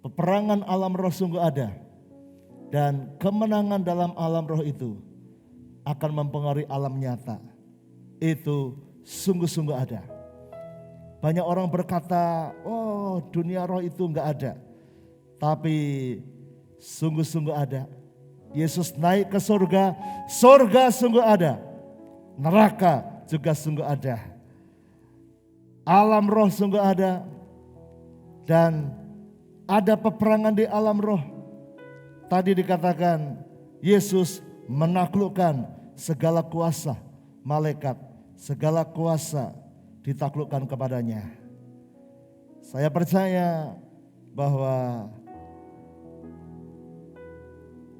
Peperangan alam roh sungguh ada. Dan kemenangan dalam alam roh itu akan mempengaruhi alam nyata. Itu sungguh-sungguh ada. Banyak orang berkata, oh dunia roh itu enggak ada. Tapi sungguh-sungguh ada. Yesus naik ke surga, surga sungguh ada. Neraka juga sungguh ada. Alam roh sungguh ada. Dan ada peperangan di alam roh. Tadi dikatakan Yesus menaklukkan segala kuasa malaikat, segala kuasa ditaklukkan kepadanya. Saya percaya bahwa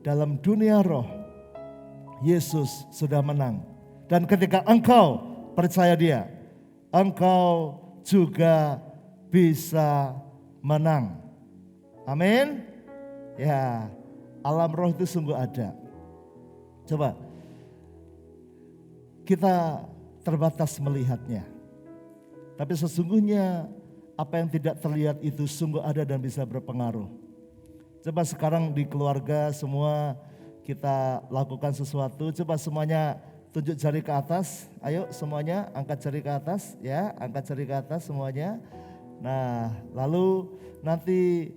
dalam dunia roh Yesus sudah menang. Dan ketika engkau percaya dia, engkau juga bisa menang. Amin. Ya, alam roh itu sungguh ada. Coba kita terbatas melihatnya. Tapi sesungguhnya apa yang tidak terlihat itu sungguh ada dan bisa berpengaruh. Coba sekarang di keluarga semua kita lakukan sesuatu. Coba semuanya tunjuk jari ke atas. Ayo semuanya angkat jari ke atas ya. Angkat jari ke atas semuanya. Nah lalu nanti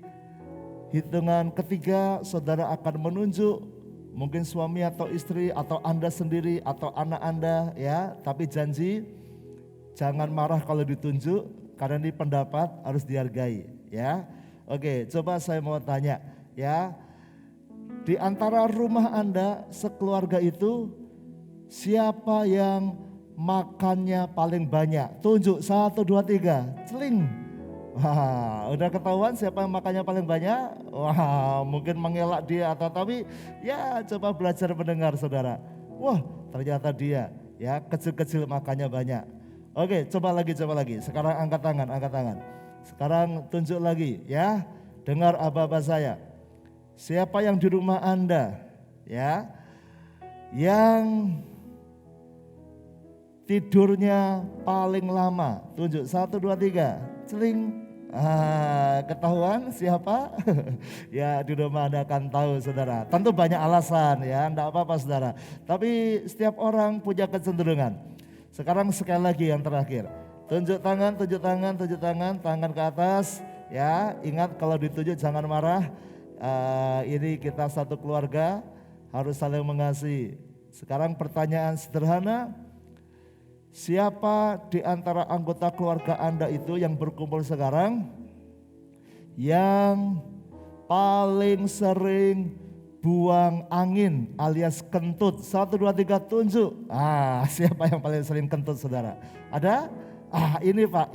hitungan ketiga saudara akan menunjuk. Mungkin suami atau istri atau Anda sendiri atau anak Anda ya. Tapi janji jangan marah kalau ditunjuk, karena ini pendapat harus dihargai ya. Oke, coba saya mau tanya ya. Di antara rumah Anda sekeluarga itu siapa yang makannya paling banyak? Tunjuk 1, 2, 3. Celing. Wah, udah ketahuan siapa yang makannya paling banyak? Wah, mungkin mengelak dia atau tapi ya coba belajar mendengar saudara. Wah, ternyata dia ya kecil-kecil makannya banyak. Oke, coba lagi. Sekarang angkat tangan. Sekarang tunjuk lagi ya. Dengar aba-aba saya. Siapa yang di rumah Anda ya yang tidurnya paling lama? Tunjuk 1, 2, 3. Celing. Ketahuan siapa? Ya di rumah Anda akan tahu saudara. Tentu banyak alasan ya, enggak apa-apa saudara. Tapi setiap orang punya kecenderungan. Sekarang sekali lagi yang terakhir. Tunjuk tangan, tangan ke atas. Ya, ingat kalau ditunjuk jangan marah. Ini kita satu keluarga, harus saling mengasihi. Sekarang pertanyaan sederhana. Siapa di antara anggota keluarga Anda itu yang berkumpul sekarang yang paling sering buang angin alias kentut? 1, 2, 3 tunjuk. Siapa yang paling sering kentut saudara? Ada? Ini pak,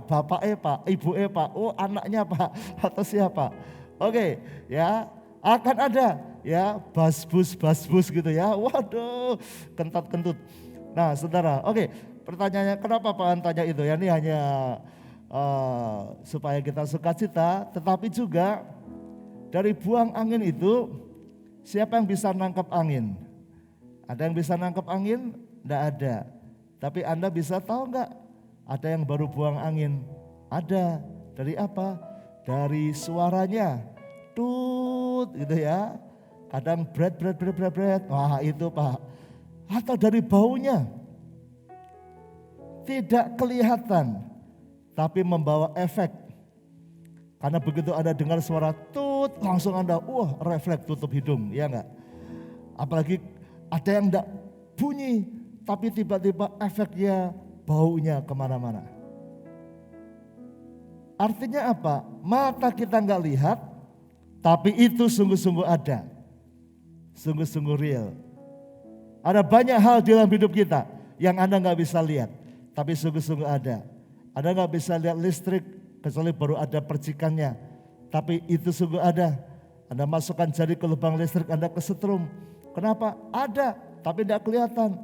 bapak pak, ibu pak, oh anaknya pak, atau siapa? Oke, ya akan ada ya basbus gitu ya. Waduh, kentut. Nah saudara, oke, pertanyaannya kenapa Pak tanya itu ya? Ini hanya supaya kita sukacita, tetapi juga dari buang angin itu siapa yang bisa nangkap angin? Ada yang bisa nangkap angin? Tidak ada. Tapi Anda bisa tahu enggak? Ada yang baru buang angin? Ada. Dari apa? dari suaranya, tut gitu ya. Kadang bret, wah itu Pak. Atau dari baunya, tidak kelihatan, tapi membawa efek. Karena begitu Anda dengar suara tut, langsung Anda, refleks tutup hidung, ya enggak? Apalagi ada yang enggak bunyi, tapi tiba-tiba efeknya baunya kemana-mana. Artinya apa? Mata kita enggak lihat, tapi itu sungguh-sungguh ada. Sungguh-sungguh real. Ada banyak hal di dalam hidup kita yang Anda enggak bisa lihat, tapi sungguh-sungguh ada. Anda enggak bisa lihat listrik, kecuali baru ada percikannya, tapi itu sungguh ada. Anda masukkan jari ke lubang listrik, Anda kesetrum. Kenapa? Ada, tapi tidak kelihatan.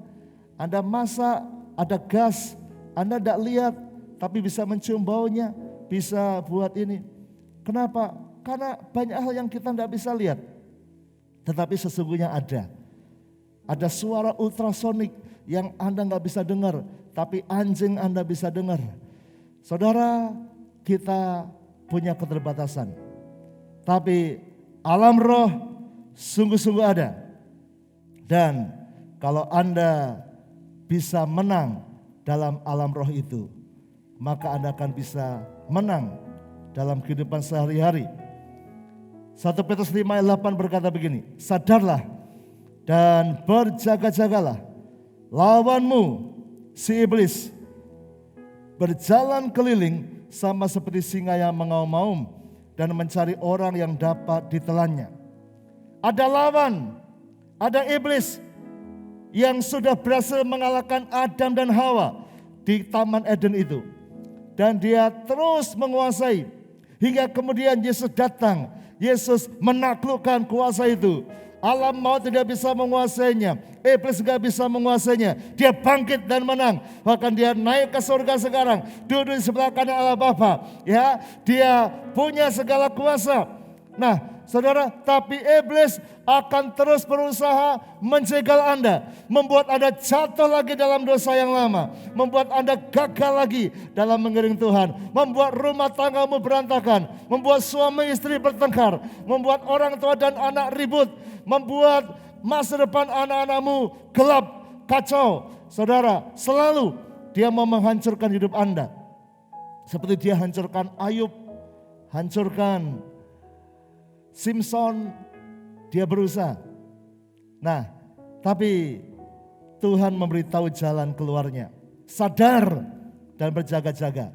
Anda masak, ada gas, Anda tidak lihat, tapi bisa mencium baunya, bisa buat ini. Kenapa? Karena banyak hal yang kita tidak bisa lihat, tetapi sesungguhnya ada. Ada suara ultrasonik yang Anda nggak bisa dengar, tapi anjing Anda bisa dengar. Saudara, kita punya keterbatasan, tapi alam roh sungguh-sungguh ada. Dan kalau Anda bisa menang dalam alam roh itu, maka Anda akan bisa menang dalam kehidupan sehari-hari. 1 Petrus 5 ayat 8 berkata begini, sadarlah dan berjaga-jagalah, lawanmu si iblis berjalan keliling sama seperti singa yang mengaum-ngaum dan mencari orang yang dapat ditelannya. Ada lawan, ada iblis yang sudah berhasil mengalahkan Adam dan Hawa di Taman Eden itu. Dan dia terus menguasai hingga kemudian Yesus datang. Yesus menaklukkan kuasa itu. Alam maut tidak bisa menguasainya, iblis tidak bisa menguasainya. Dia bangkit dan menang. Bahkan dia naik ke surga sekarang, duduk di sebelah kanan Allah Bapa. Ya, dia punya segala kuasa. Nah, saudara, tapi iblis akan terus berusaha menjegal Anda, membuat Anda jatuh lagi dalam dosa yang lama, membuat Anda gagal lagi dalam mengiring Tuhan, membuat rumah tanggamu berantakan, membuat suami istri bertengkar, membuat orang tua dan anak ribut, membuat masa depan anak-anakmu gelap, kacau. Saudara, selalu dia mau menghancurkan hidup Anda. Seperti dia hancurkan Ayub, hancurkan Simpson, dia berusaha. Nah, tapi Tuhan memberitahu jalan keluarnya. Sadar dan berjaga-jaga.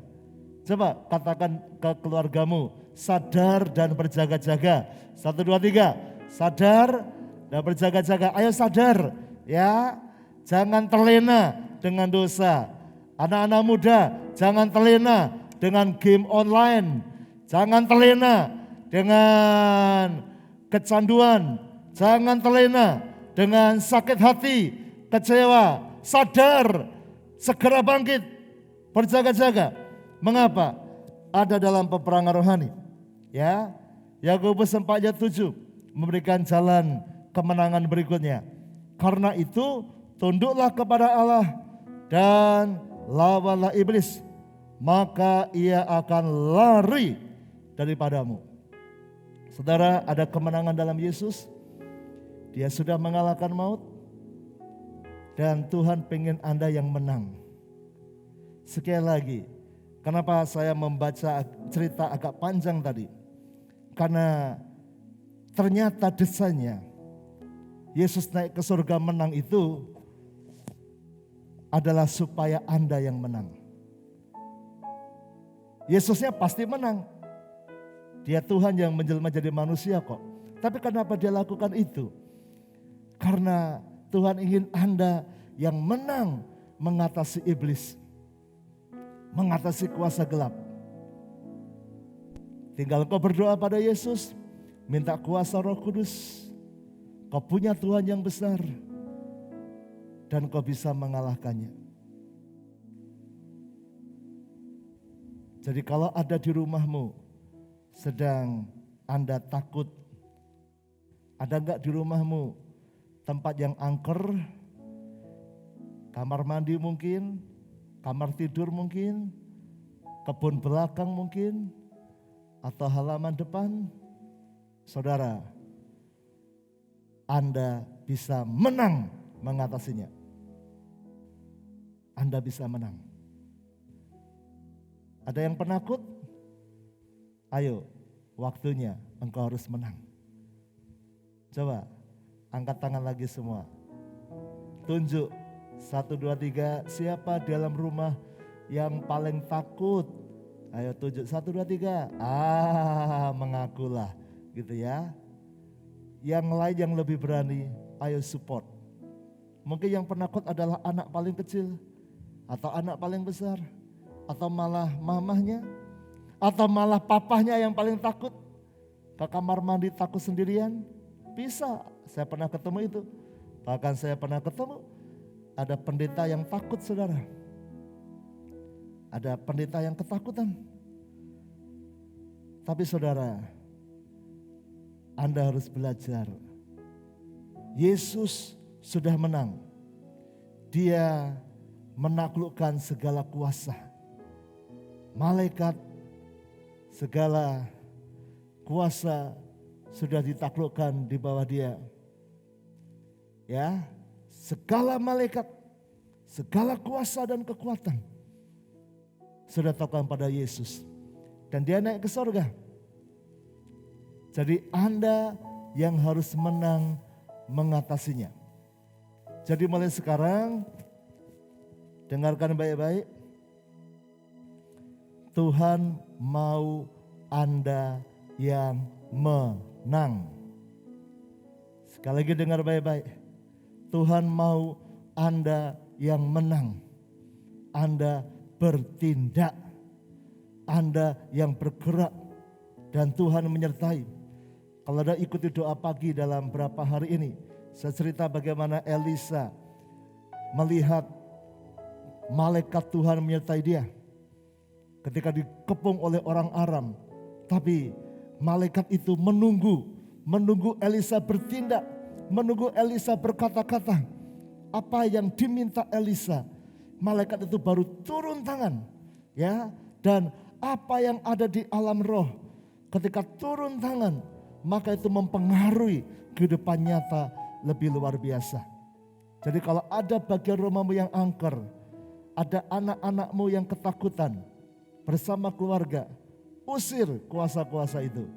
Coba katakan ke keluargamu, sadar dan berjaga-jaga. 1, 2, 3. Sadar dan berjaga-jaga. Ayo sadar ya. Jangan terlena dengan dosa. Anak-anak muda, jangan terlena dengan game online. Jangan terlena dengan kecanduan. Jangan terlena dengan sakit hati, kecewa. Sadar, segera bangkit, berjaga-jaga. Mengapa? Ada dalam peperangan rohani. Ya, Yakobus 4 ayat 7 memberikan jalan kemenangan berikutnya. Karena itu tunduklah kepada Allah dan lawanlah iblis, maka ia akan lari daripadamu. Saudara, ada kemenangan dalam Yesus. Dia sudah mengalahkan maut. Dan Tuhan pengen Anda yang menang. Sekali lagi, kenapa saya membaca cerita agak panjang tadi? Karena ternyata desanya Yesus naik ke surga menang itu adalah supaya Anda yang menang. Yesusnya pasti menang. Dia Tuhan yang menjelma jadi manusia kok. Tapi kenapa dia lakukan itu? Karena Tuhan ingin Anda yang menang mengatasi iblis. Mengatasi kuasa gelap. Tinggal kau berdoa pada Yesus. Minta kuasa Roh Kudus. Kau punya Tuhan yang besar. Dan kau bisa mengalahkannya. Jadi kalau ada di rumahmu sedang Anda takut, ada enggak di rumahmu tempat yang angker, kamar mandi mungkin, kamar tidur mungkin, kebun belakang mungkin, atau halaman depan, saudara, Anda bisa menang mengatasinya. Anda bisa menang. Ada yang penakut? Ayo, waktunya engkau harus menang. Coba, angkat tangan lagi semua. Tunjuk, 1, 2, 3, siapa di dalam rumah yang paling takut? Ayo tunjuk, 1, 2, 3. Mengakulah gitu ya. Yang lain yang lebih berani, ayo support. Mungkin yang penakut adalah anak paling kecil, atau anak paling besar, atau malah mamahnya, atau malah papahnya yang paling takut. Ke kamar mandi takut sendirian, bisa. Saya pernah ketemu itu. Bahkan saya pernah ketemu ada pendeta yang takut, saudara. Ada pendeta yang ketakutan. Tapi saudara, Anda harus belajar. Yesus sudah menang. Dia menaklukkan segala kuasa. Malaikat, segala kuasa sudah ditaklukkan di bawah dia. Ya, segala malaikat, segala kuasa dan kekuatan sudah taklukkan pada Yesus. Dan dia naik ke surga. Jadi Anda yang harus menang mengatasinya. Jadi mulai sekarang, dengarkan baik-baik. Tuhan mau Anda yang menang. Sekali lagi dengar baik-baik. Tuhan mau Anda yang menang. Anda bertindak. Anda yang bergerak. Dan Tuhan menyertai. Kalau Anda ikuti doa pagi dalam berapa hari ini, saya cerita bagaimana Elisa melihat malaikat Tuhan menyertai dia ketika dikepung oleh orang Aram. Tapi malaikat itu menunggu Elisa bertindak, menunggu Elisa berkata-kata. Apa yang diminta Elisa, malaikat itu baru turun tangan, ya. Dan apa yang ada di alam roh, ketika turun tangan, maka itu mempengaruhi kehidupan nyata lebih luar biasa. Jadi kalau ada bagian rumahmu yang angker, ada anak-anakmu yang ketakutan, bersama keluarga, usir kuasa-kuasa itu.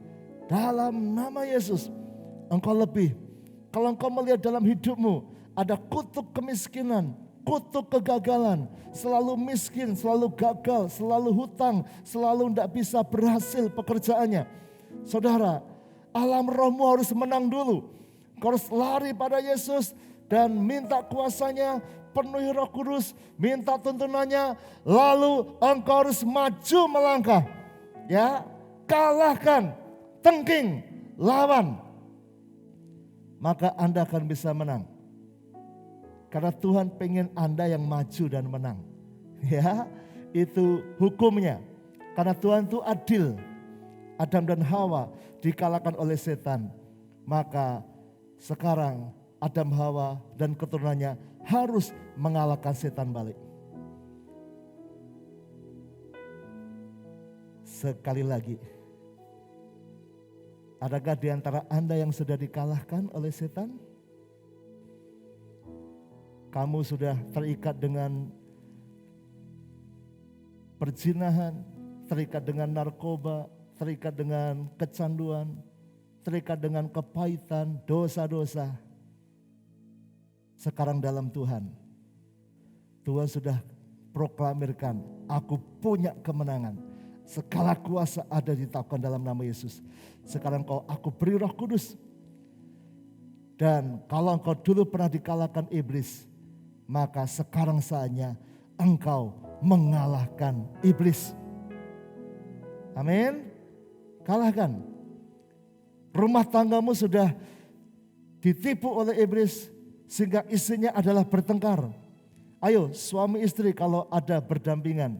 Dalam nama Yesus, engkau lebih. Kalau engkau melihat dalam hidupmu, ada kutuk kemiskinan, kutuk kegagalan, selalu miskin, selalu gagal, selalu hutang, selalu tidak bisa berhasil pekerjaannya. Saudara, alam rohmu harus menang dulu. Kau harus lari pada Yesus dan minta kuasanya, penuhi Roh Kudus, minta tuntunannya, lalu engkau harus maju melangkah. Ya, kalahkan, tengking, lawan. Maka Anda akan bisa menang. Karena Tuhan pengen Anda yang maju dan menang. Ya, itu hukumnya. Karena Tuhan itu adil. Adam dan Hawa dikalahkan oleh setan. Maka sekarang Adam, Hawa dan keturunannya harus mengalahkan setan balik. Sekali lagi, adakah di antara Anda yang sudah dikalahkan oleh setan? Kamu sudah terikat dengan perzinahan, terikat dengan narkoba, terikat dengan kecanduan, terikat dengan kepahitan, dosa-dosa. Sekarang dalam Tuhan, Tuhan sudah proklamirkan, aku punya kemenangan. Segala kuasa ada ditaklukkan dalam nama Yesus. Sekarang aku beri Roh Kudus. Dan kalau engkau dulu pernah dikalahkan iblis, maka sekarang saatnya engkau mengalahkan iblis. Amin. Kalahkan. Rumah tanggamu sudah ditipu oleh iblis sehingga isinya adalah bertengkar. Ayo suami istri kalau ada berdampingan,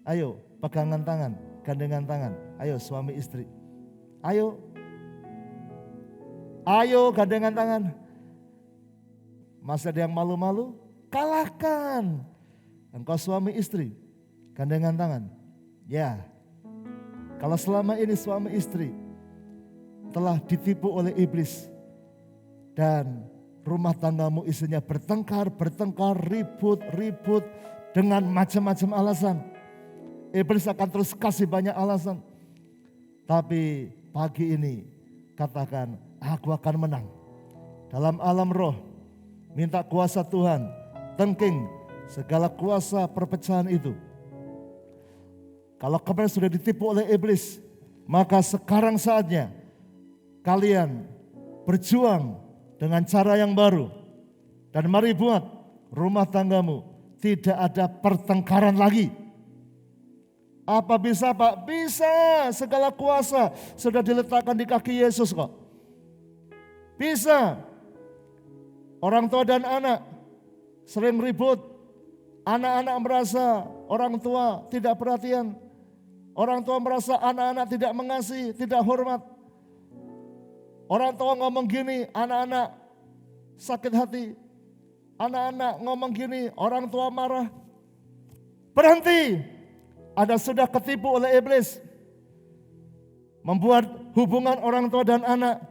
ayo pegangan tangan, gandengan tangan. Ayo suami istri. Ayo gandengan tangan. Masih ada yang malu-malu? Kalahkan. Engkau suami istri, gandengan tangan. Ya. Kalau selama ini suami istri telah ditipu oleh iblis dan rumah tanggamu isinya bertengkar, ribut dengan macam-macam alasan. Iblis akan terus kasih banyak alasan. Tapi pagi ini katakan, aku akan menang. Dalam alam roh, minta kuasa Tuhan, tengking segala kuasa perpecahan itu. Kalau kemarin sudah ditipu oleh iblis, maka sekarang saatnya kalian berjuang dengan cara yang baru. Dan mari buat rumah tanggamu tidak ada pertengkaran lagi. Apa bisa Pak? Bisa, segala kuasa sudah diletakkan di kaki Yesus kok. Bisa. Orang tua dan anak sering ribut. Anak-anak merasa orang tua tidak perhatian. Orang tua merasa anak-anak tidak mengasihi, tidak hormat. Orang tua ngomong gini, anak-anak sakit hati. Anak-anak ngomong gini, orang tua marah. Berhenti. Ada sudah ketipu oleh iblis. Membuat hubungan orang tua dan anak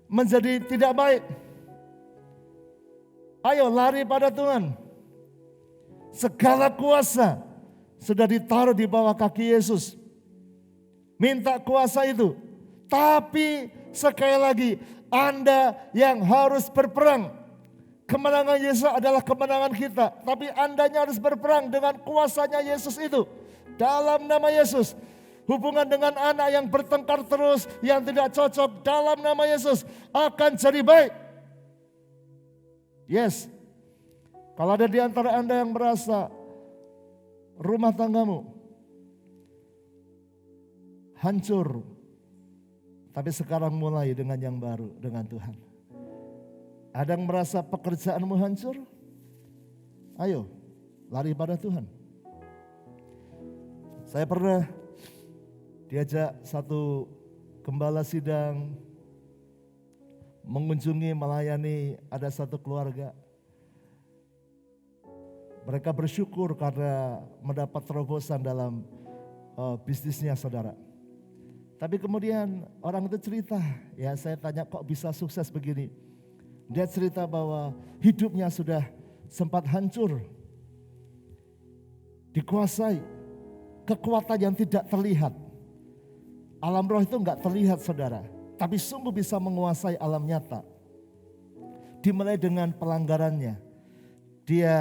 menjadi tidak baik. Ayo lari pada Tuhan. Segala kuasa sudah ditaruh di bawah kaki Yesus. Minta kuasa itu. Tapi sekali lagi, Anda yang harus berperang. Kemenangan Yesus adalah kemenangan kita. Tapi Andanya harus berperang dengan kuasanya Yesus itu. Dalam nama Yesus. Hubungan dengan anak yang bertengkar terus, yang tidak cocok, dalam nama Yesus akan jadi baik. Yes. Kalau ada di antara Anda yang merasa rumah tanggamu hancur, tapi sekarang mulai dengan yang baru, dengan Tuhan. Ada yang merasa pekerjaanmu hancur? Ayo, lari pada Tuhan. Saya pernah diajak satu gembala sidang mengunjungi, melayani ada satu keluarga. Mereka bersyukur karena mendapat terobosan dalam bisnisnya saudara. Tapi kemudian orang itu cerita, ya saya tanya kok bisa sukses begini. Dia cerita bahwa hidupnya sudah sempat hancur, dikuasai kekuatan yang tidak terlihat. Alam roh itu enggak terlihat saudara, tapi sungguh bisa menguasai alam nyata. Dimulai dengan pelanggarannya. Dia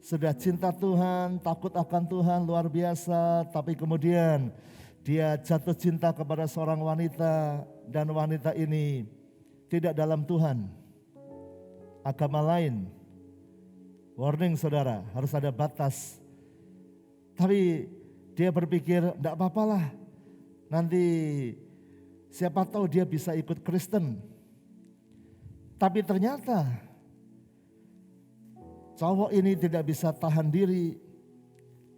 sudah cinta Tuhan, takut akan Tuhan luar biasa, tapi kemudian dia jatuh cinta kepada seorang wanita dan wanita ini tidak dalam Tuhan. Agama lain. Warning saudara, harus ada batas. Tapi dia berpikir enggak apa-apalah. Nanti siapa tahu dia bisa ikut Kristen. Tapi ternyata cowok ini tidak bisa tahan diri.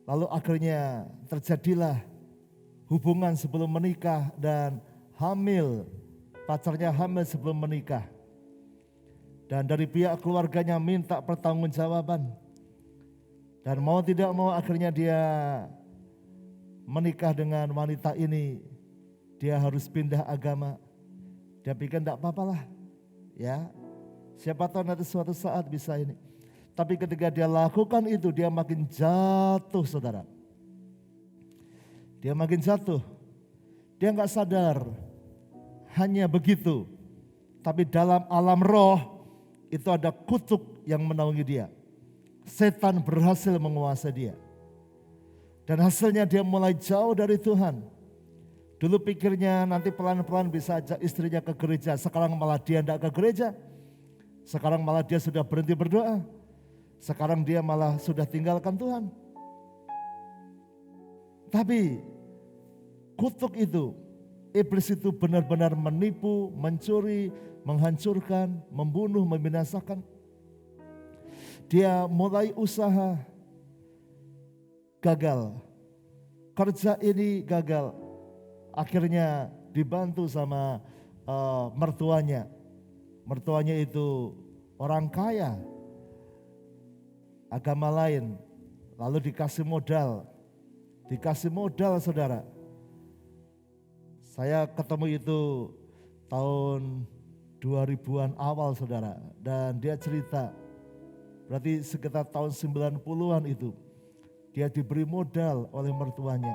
Lalu akhirnya terjadilah hubungan sebelum menikah dan hamil. Pacarnya hamil sebelum menikah. Dan dari pihak keluarganya minta pertanggungjawaban. Dan mau tidak mau akhirnya dia menikah dengan wanita ini. Dia harus pindah agama. Dia pikir enggak apa-apalah. Ya, siapa tahu nanti suatu saat bisa ini. Tapi ketika dia lakukan itu, dia makin jatuh saudara. Dia makin jatuh. Dia enggak sadar. Hanya begitu. Tapi dalam alam roh, itu ada kutuk yang menaungi dia. Setan berhasil menguasai dia. Dan hasilnya dia mulai jauh dari Tuhan. Dulu pikirnya nanti pelan-pelan bisa ajak istrinya ke gereja. Sekarang malah dia tidak ke gereja. Sekarang malah dia sudah berhenti berdoa. Sekarang dia malah sudah tinggalkan Tuhan. Tapi kutuk itu, iblis itu benar-benar menipu, mencuri, menghancurkan, membunuh, membinasakan. Dia mulai usaha, gagal. Kerja ini gagal. Akhirnya dibantu sama mertuanya. Mertuanya itu orang kaya. Agama lain. Lalu dikasih modal. Dikasih modal saudara. Saya ketemu itu tahun 2000-an awal saudara. Dan dia cerita, berarti sekitar tahun 90-an itu. Dia diberi modal oleh mertuanya.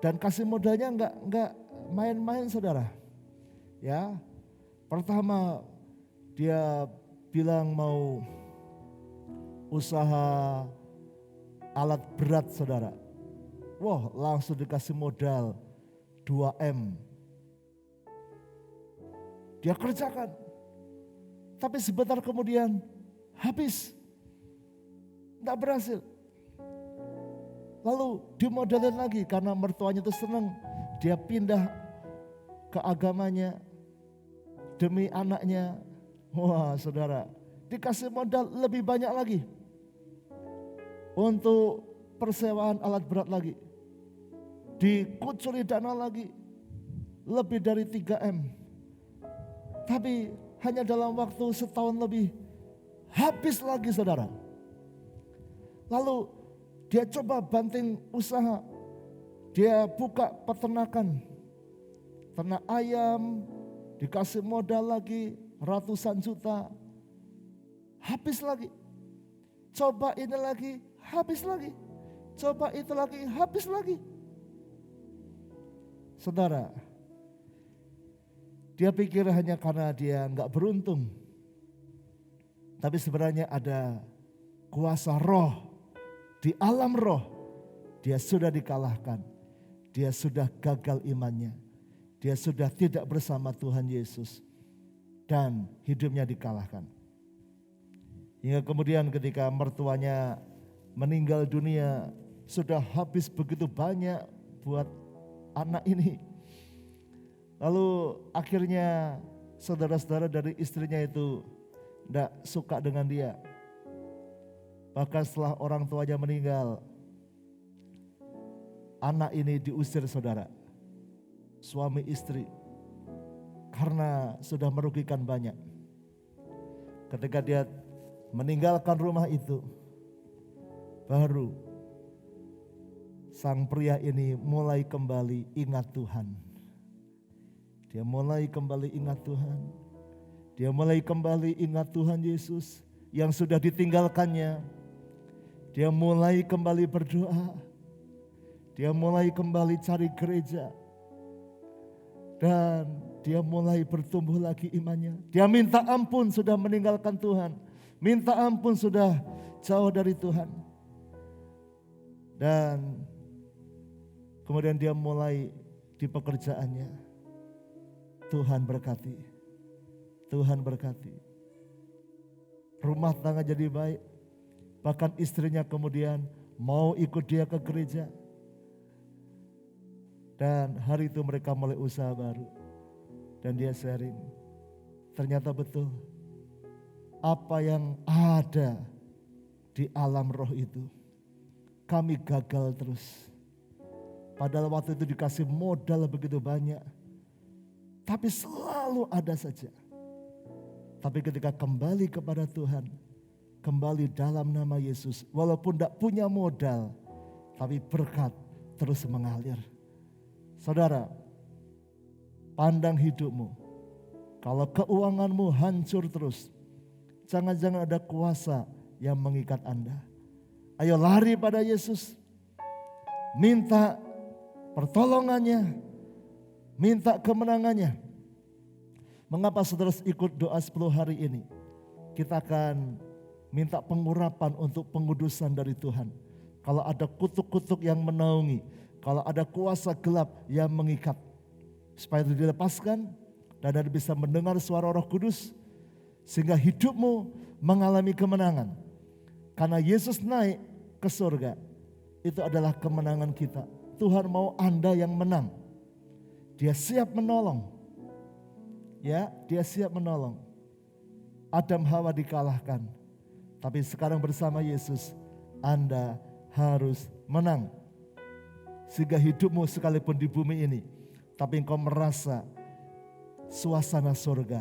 Dan kasih modalnya enggak main-main saudara. Ya, pertama dia bilang mau usaha alat berat saudara. Wah, langsung dikasih modal 2M. Dia kerjakan. Tapi sebentar kemudian habis. Tidak berhasil. Lalu dimodalin lagi karena mertuanya itu senang. Dia pindah ke agamanya demi anaknya. Wah saudara, dikasih modal lebih banyak lagi. Untuk persewaan alat berat lagi. Dikucuri dana lagi. Lebih dari 3M. Tapi hanya dalam waktu setahun lebih. Habis lagi saudara. Lalu dia coba banting usaha. Dia buka peternakan. Ternak ayam. Dikasih modal lagi. Ratusan juta. Habis lagi. Coba ini lagi. Habis lagi. Coba itu lagi. Habis lagi. Saudara. Dia pikir hanya karena dia enggak beruntung. Tapi sebenarnya ada kuasa roh. Di alam roh, dia sudah dikalahkan. Dia sudah gagal imannya. Dia sudah tidak bersama Tuhan Yesus. Dan hidupnya dikalahkan. Hingga kemudian ketika mertuanya meninggal dunia, sudah habis begitu banyak buat anak ini. Lalu akhirnya saudara-saudara dari istrinya itu tidak suka dengan dia. Bahkan setelah orang tuanya meninggal, anak ini diusir saudara, suami istri, karena sudah merugikan banyak. Ketika dia meninggalkan rumah itu, baru sang pria ini mulai kembali ingat Tuhan. Dia mulai kembali ingat Tuhan. Dia mulai kembali ingat Tuhan Yesus yang sudah ditinggalkannya. Dia mulai kembali berdoa. Dia mulai kembali cari gereja. Dan dia mulai bertumbuh lagi imannya. Dia minta ampun sudah meninggalkan Tuhan. Minta ampun sudah jauh dari Tuhan. Dan kemudian dia mulai di pekerjaannya. Tuhan berkati. Tuhan berkati. Rumah tangga jadi baik. Bahkan istrinya kemudian mau ikut dia ke gereja. Dan hari itu mereka mulai usaha baru. Dan dia sharing. Ternyata betul. Apa yang ada di alam roh itu. Kami gagal terus. Padahal waktu itu dikasih modal begitu banyak. Tapi selalu ada saja. Tapi ketika kembali kepada Tuhan. Kembali dalam nama Yesus. Walaupun tidak punya modal. Tapi berkat terus mengalir. Saudara. Pandang hidupmu. Kalau keuanganmu hancur terus. Jangan-jangan ada kuasa yang mengikat Anda. Ayo lari pada Yesus. Minta pertolongannya. Minta kemenangannya. Mengapa saudara ikut doa 10 hari ini? Kita akan minta pengurapan untuk pengudusan dari Tuhan. Kalau ada kutuk-kutuk yang menaungi. Kalau ada kuasa gelap yang mengikat. Supaya itu dilepaskan. Dan Anda bisa mendengar suara Roh Kudus. Sehingga hidupmu mengalami kemenangan. Karena Yesus naik ke surga. Itu adalah kemenangan kita. Tuhan mau Anda yang menang. Dia siap menolong. Ya, dia siap menolong. Adam Hawa dikalahkan. Tapi sekarang bersama Yesus, Anda harus menang. Sehingga hidupmu sekalipun di bumi ini, tapi engkau merasa suasana surga.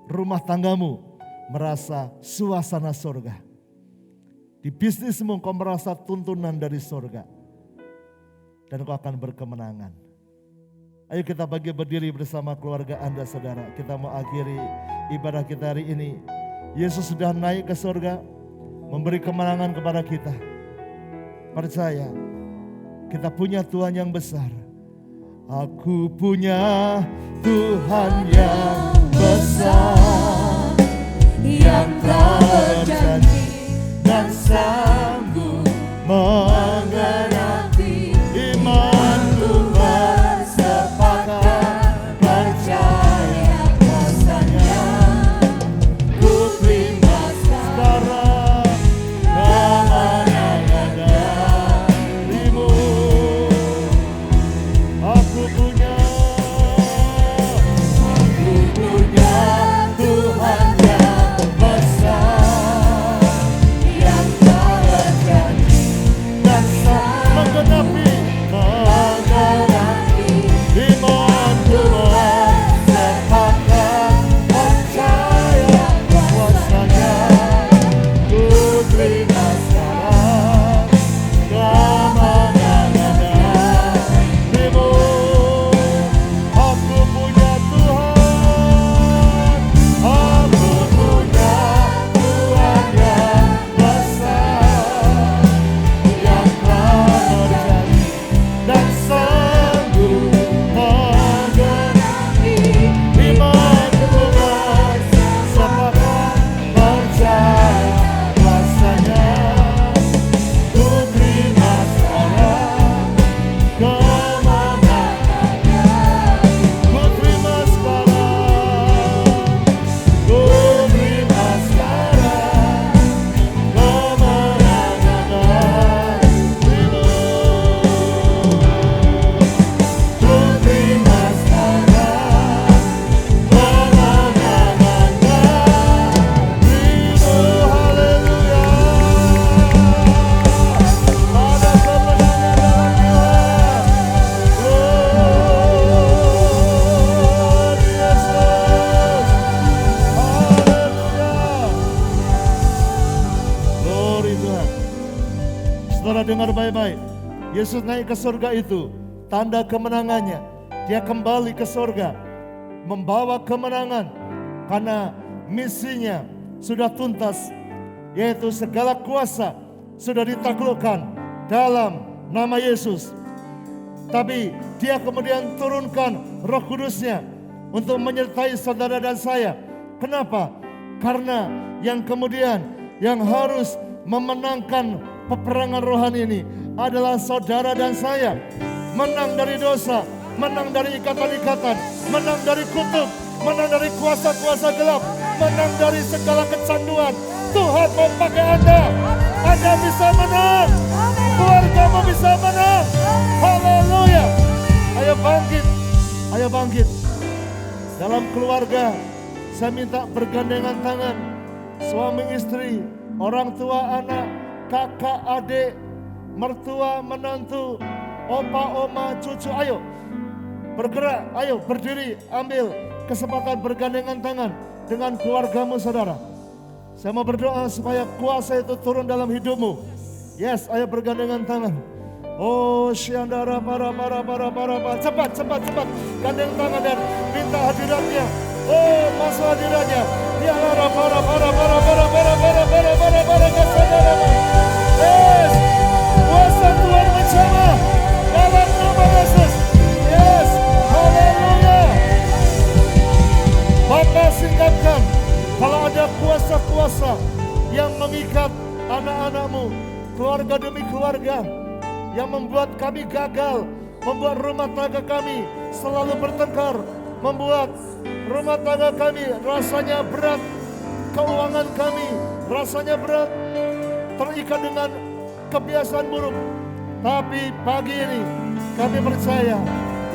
Rumah tanggamu merasa suasana surga. Di bisnismu engkau merasa tuntunan dari surga. Dan engkau akan berkemenangan. Ayo kita bagi berdiri bersama keluarga Anda saudara. Kita mau akhiri ibadah kita hari ini. Yesus sudah naik ke surga, memberi kemenangan kepada kita. Percaya, kita punya Tuhan yang besar. Aku punya Tuhan yang besar, yang berjanji dan sanggup menggenapi imanku bersepakat percaya kuasanya. Ku terima sekarang kemenangan darimu. Aku punya Tuhan yang besar, yang berjanji dan menggenapi imanku bersepakat percaya kuasanya. Ku terima sekarang kemenangan darimu. Aku punya Tuhan, aku punya Tuhan yang besar, yang berjanji dan sanggup menggenapi imanku bersepakat percaya kuasanya. Ku terima sekarang kemenangannya. Ku terima sekarang, ku terima sekarang kemenangan darimu. Ku terima sekarang kemenangan darimu. Haleluya. Ada kemenangan dalam Tuhan. Glory Yesus. Haleluya. Glory Tuhan. Saudara dengar baik-baik. Yesus naik ke surga itu tanda kemenangannya. Dia kembali ke surga membawa kemenangan karena misinya sudah tuntas, yaitu segala kuasa sudah ditaklukkan dalam nama Yesus. Tapi dia kemudian turunkan Roh Kudusnya untuk menyertai saudara dan saya. Kenapa? Karena yang kemudian yang harus memenangkan peperangan rohani ini adalah saudara dan saya. Menang dari dosa, menang dari ikatan-ikatan, menang dari kutuk, menang dari kuasa-kuasa gelap, menang dari segala kecanduan. Tuhan mau pakai Anda. Anda bisa menang. Keluargamu bisa menang. Haleluya. Ayo bangkit. Ayo bangkit. Dalam keluarga, saya minta bergandengan tangan. Suami istri, orang tua anak, kakak adik, mertua menantu, opa oma cucu. Ayo bergerak, ayo berdiri, ambil kesempatan bergandengan tangan dengan keluargamu saudara. Saya mau berdoa supaya kuasa itu turun dalam hidupmu. Yes, ayo bergandengan tangan. Oh, syandara para. Cepat. Gandeng tangan dan minta hadiratnya. Oh, masuk hadiratnya. Ya para. Yes, kuasa Tuhan menjamah dalam nama Yesus. Yes, haleluya. Bapak singkatkan, kalau ada kuasa-kuasa yang mengikat anak-anakmu, keluarga demi keluarga, yang membuat kami gagal, membuat rumah tangga kami selalu bertengkar, membuat rumah tangga kami rasanya berat, keuangan kami rasanya berat, terikat dengan kebiasaan buruk. Tapi pagi ini kami percaya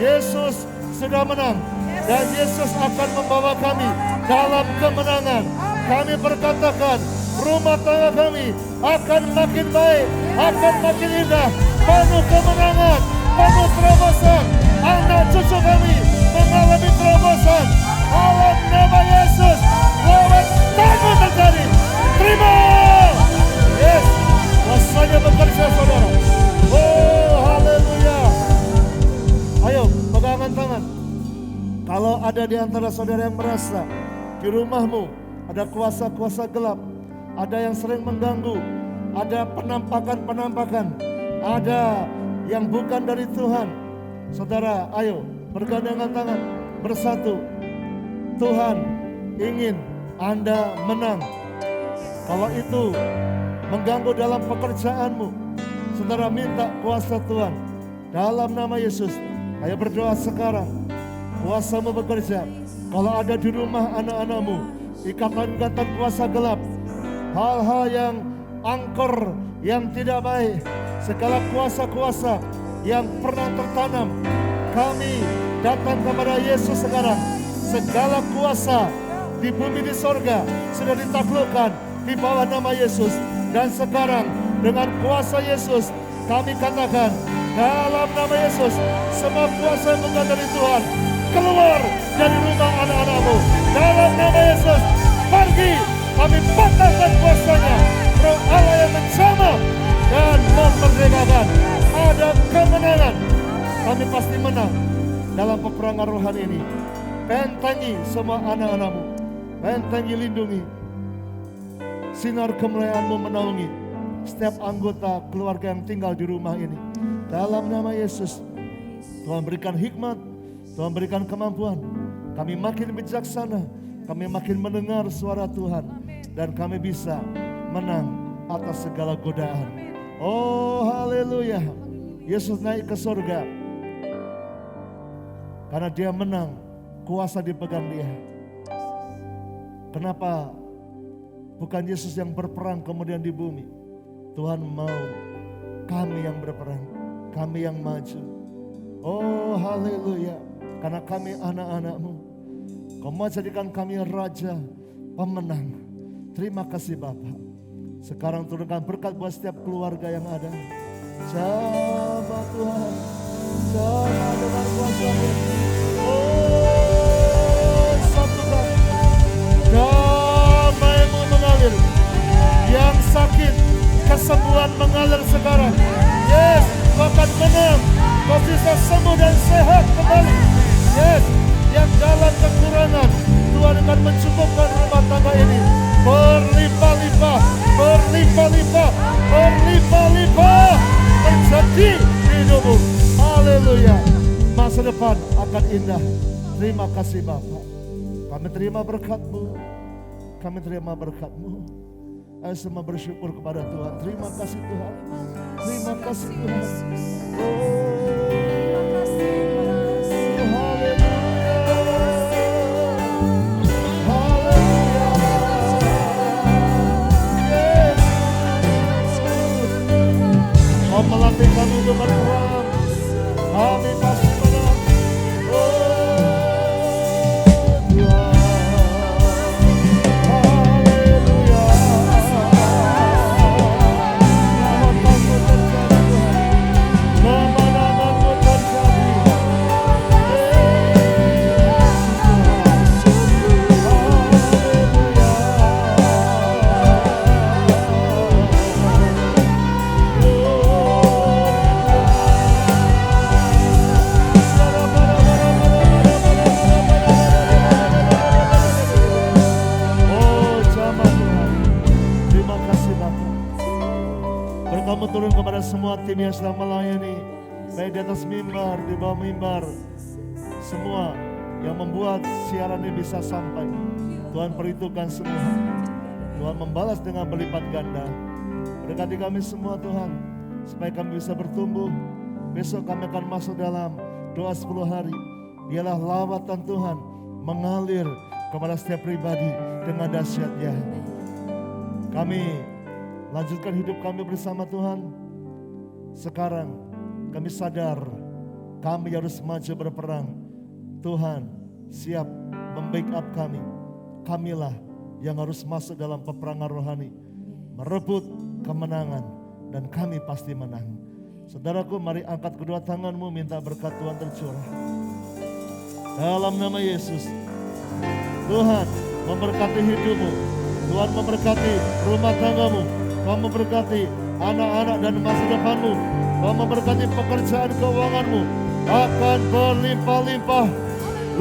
Yesus sudah menang dan Yesus akan membawa kami dalam kemenangan. Kami berkatakan rumah tangga kami akan makin baik, akan makin indah, penuh kemenangan, penuh terobosan. Anak cucu kami mengalami terobosan. Dalam nama Yesus, lewat tangan terjadi. Terima. Yes, kuasanya bekerja saudara. Oh, haleluya. Ayo, pegangan tangan. antara saudara yang merasa di rumahmu ada kuasa-kuasa gelap, ada yang sering mengganggu, ada penampakan-penampakan, ada yang bukan dari Tuhan. Saudara, ayo bergandengan tangan, bersatu. Tuhan ingin Anda menang. Kalau itu mengganggu dalam pekerjaanmu, saudara minta kuasa Tuhan. Dalam nama Yesus, ayo berdoa sekarang. Kuasa-Mu bekerja. Kalau ada di rumah anak-anakmu, ikatan-ikatan kuasa gelap, hal-hal yang angker, yang tidak baik, segala kuasa-kuasa yang pernah tertanam, kami datang kepada Yesus sekarang. Segala kuasa di bumi di sorga sudah ditaklukkan di bawah nama Yesus. Dan sekarang dengan kuasa Yesus kami katakan, dalam nama Yesus, semua kuasa yang bukan dari Tuhan keluar dari rumah anak-anakmu. Dalam nama Yesus, pergi. Kami patahkan kuasanya. Roh Allah yang menjamah dan memerdekakan. Ada kemenangan. Kami pasti menang dalam peperangan rohani ini. Bentengi semua anak-anakmu. Bentengi, lindungi. Sinar kemuliaan-Mu menaungi setiap anggota keluarga yang tinggal di rumah ini. Dalam nama Yesus, Tuhan berikan hikmat, Tuhan berikan kemampuan. Kami makin bijaksana, kami makin mendengar suara Tuhan, dan kami bisa menang atas segala godaan. Oh haleluya. Yesus naik ke surga karena Dia menang, kuasa dipegang Dia. Kenapa bukan Yesus yang berperang kemudian di bumi? Tuhan mau kami yang berperang, kami yang maju. Oh haleluya. Karena kami anak-anak-Mu, Kau mau jadikan kami raja, pemenang. Terima kasih Bapa. Sekarang turunkan berkat buat setiap keluarga yang ada. Sama Tuhan, sama dengan kuasa-Mu. Oh satukan, damai-Mu mengalir. Yang sakit, kesembuhan mengalir sekarang. Yes, Kau akan menang. Kau bisa sembuh dan sehat kembali. Yes, yang dalam kekurangan, Tuhan akan mencukupkan rumah tangga ini. Berlimpah-limpah, berlimpah-limpah, berlimpah-limpah terjadi di hidupmu. Haleluya. Masa depan akan indah. Terima kasih Bapa. Kami terima berkat-Mu. Kami terima berkat-Mu. Ayo semua bersyukur kepada Tuhan. Terima kasih Tuhan. Terima kasih Tuhan. Kau melatih kami untuk berperang. Kami pasti menang. Oh Tuhan. Haleluya. Rahmat-Mu terjadi Tuhan. Kemenangan-Mu terjadi. Kamu turun kepada semua tim yang sedang melayani, baik di atas mimbar, di bawah mimbar, semua yang membuat siaran ini bisa sampai. Tuhan perhitungkan semua. Tuhan membalas dengan berlipat ganda. Berkati kami semua Tuhan, supaya kami bisa bertumbuh. Besok kami akan masuk dalam doa 10 hari. Biarlah lawatan Tuhan mengalir kepada setiap pribadi dengan dahsyatnya. Kami lanjutkan hidup kami bersama Tuhan. Sekarang kami sadar kami harus maju berperang. Tuhan siap membackup kami. Kamilah yang harus masuk dalam peperangan rohani, merebut kemenangan, dan kami pasti menang. Saudaraku, mari angkat kedua tanganmu, minta berkat Tuhan tercurah. Dalam nama Yesus, Tuhan memberkati hidupmu. Tuhan memberkati rumah tanggamu. Tuhan memberkati anak-anak dan masa depanmu. Tuhan memberkati pekerjaan keuanganmu akan berlimpah-limpah.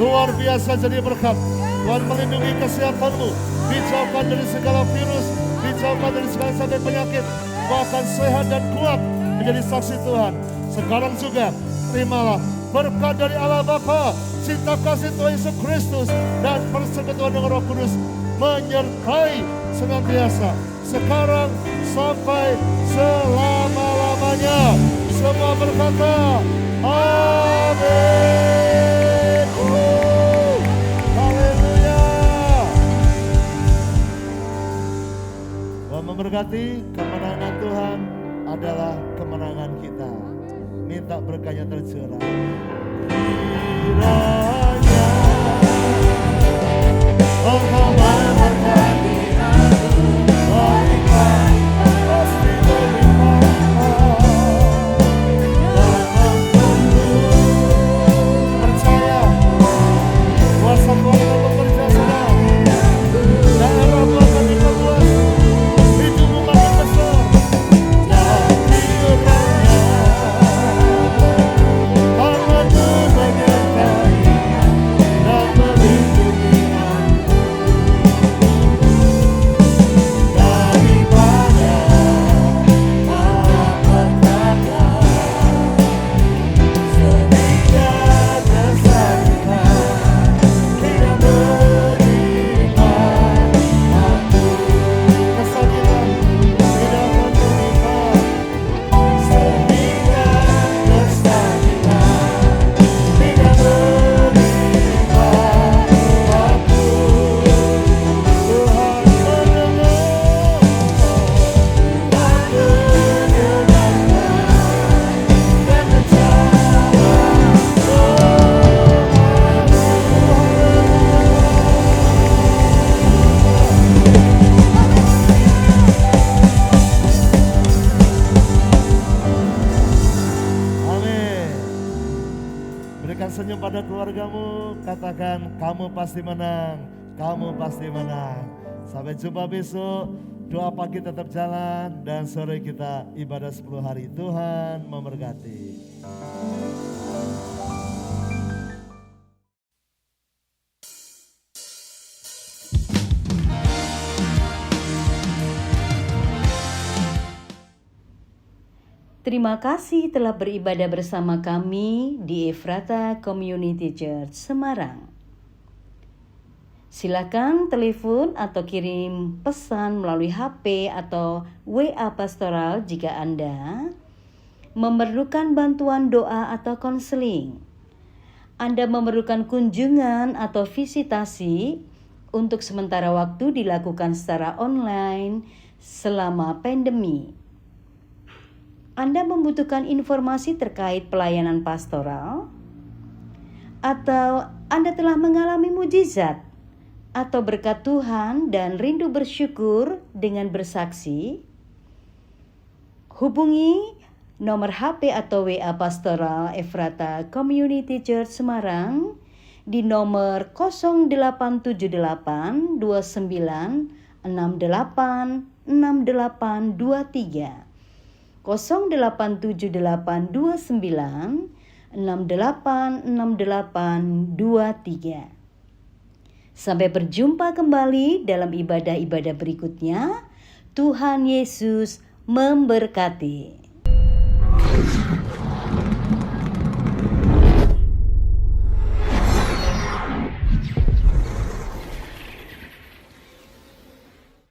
luar biasa jadi berkat. Tuhan melindungi kesehatanmu, dijauhkan dari segala virus, dijauhkan dari segala sakit penyakit. Kau akan sehat dan kuat menjadi saksi Tuhan. Sekarang juga terimalah berkat dari Allah Bapa, cinta kasih Tuhan Yesus Kristus, dan persekutuan dengan Roh Kudus menyertai senantiasa sekarang sampai selama-lamanya. Semua berkata amin. Haleluya. Tuhan memberkati. Kemenangan Tuhan adalah kemenangan kita. Minta berkahnya tercurah. Kiranya Engkau memberkati aku, berlimpah, pasti berlimpah, dan mempenuhi. Percaya kuasa Tuhan akan bekerja sedang. Daerah Tuhan akan diperluas, hidupmu makin besar. Dan kiranya Tuhan menyertai dan melindungi aku daripada malapetaka, setiap kesakitan tidak menimpa aku. Kesakitan tidak menimpa, setiap kesakitan tidak menimpa aku. Tuhan mendengar, Tuhan mendengarkan dan menjawab amin. Berikan senyum pada keluargamu, katakan kamu pasti menang, kamu pasti menang. Sampai jumpa besok, doa pagi tetap jalan dan sore kita ibadah 10 hari. Tuhan memberkati. Terima kasih telah beribadah bersama kami di Efrata Community Church Semarang. Silakan telepon atau kirim pesan melalui HP atau WA pastoral jika Anda memerlukan bantuan doa atau konseling. Anda memerlukan kunjungan atau visitasi untuk sementara waktu dilakukan secara online selama pandemi. Anda membutuhkan informasi terkait pelayanan pastoral, atau Anda telah mengalami mujizat atau berkat Tuhan dan rindu bersyukur dengan bersaksi, hubungi nomor HP atau WA pastoral Efrata Community Church Semarang di nomor 0878 29 68 6823. 0878 29 68 6823. Sampai berjumpa kembali dalam ibadah-ibadah berikutnya. Tuhan Yesus memberkati.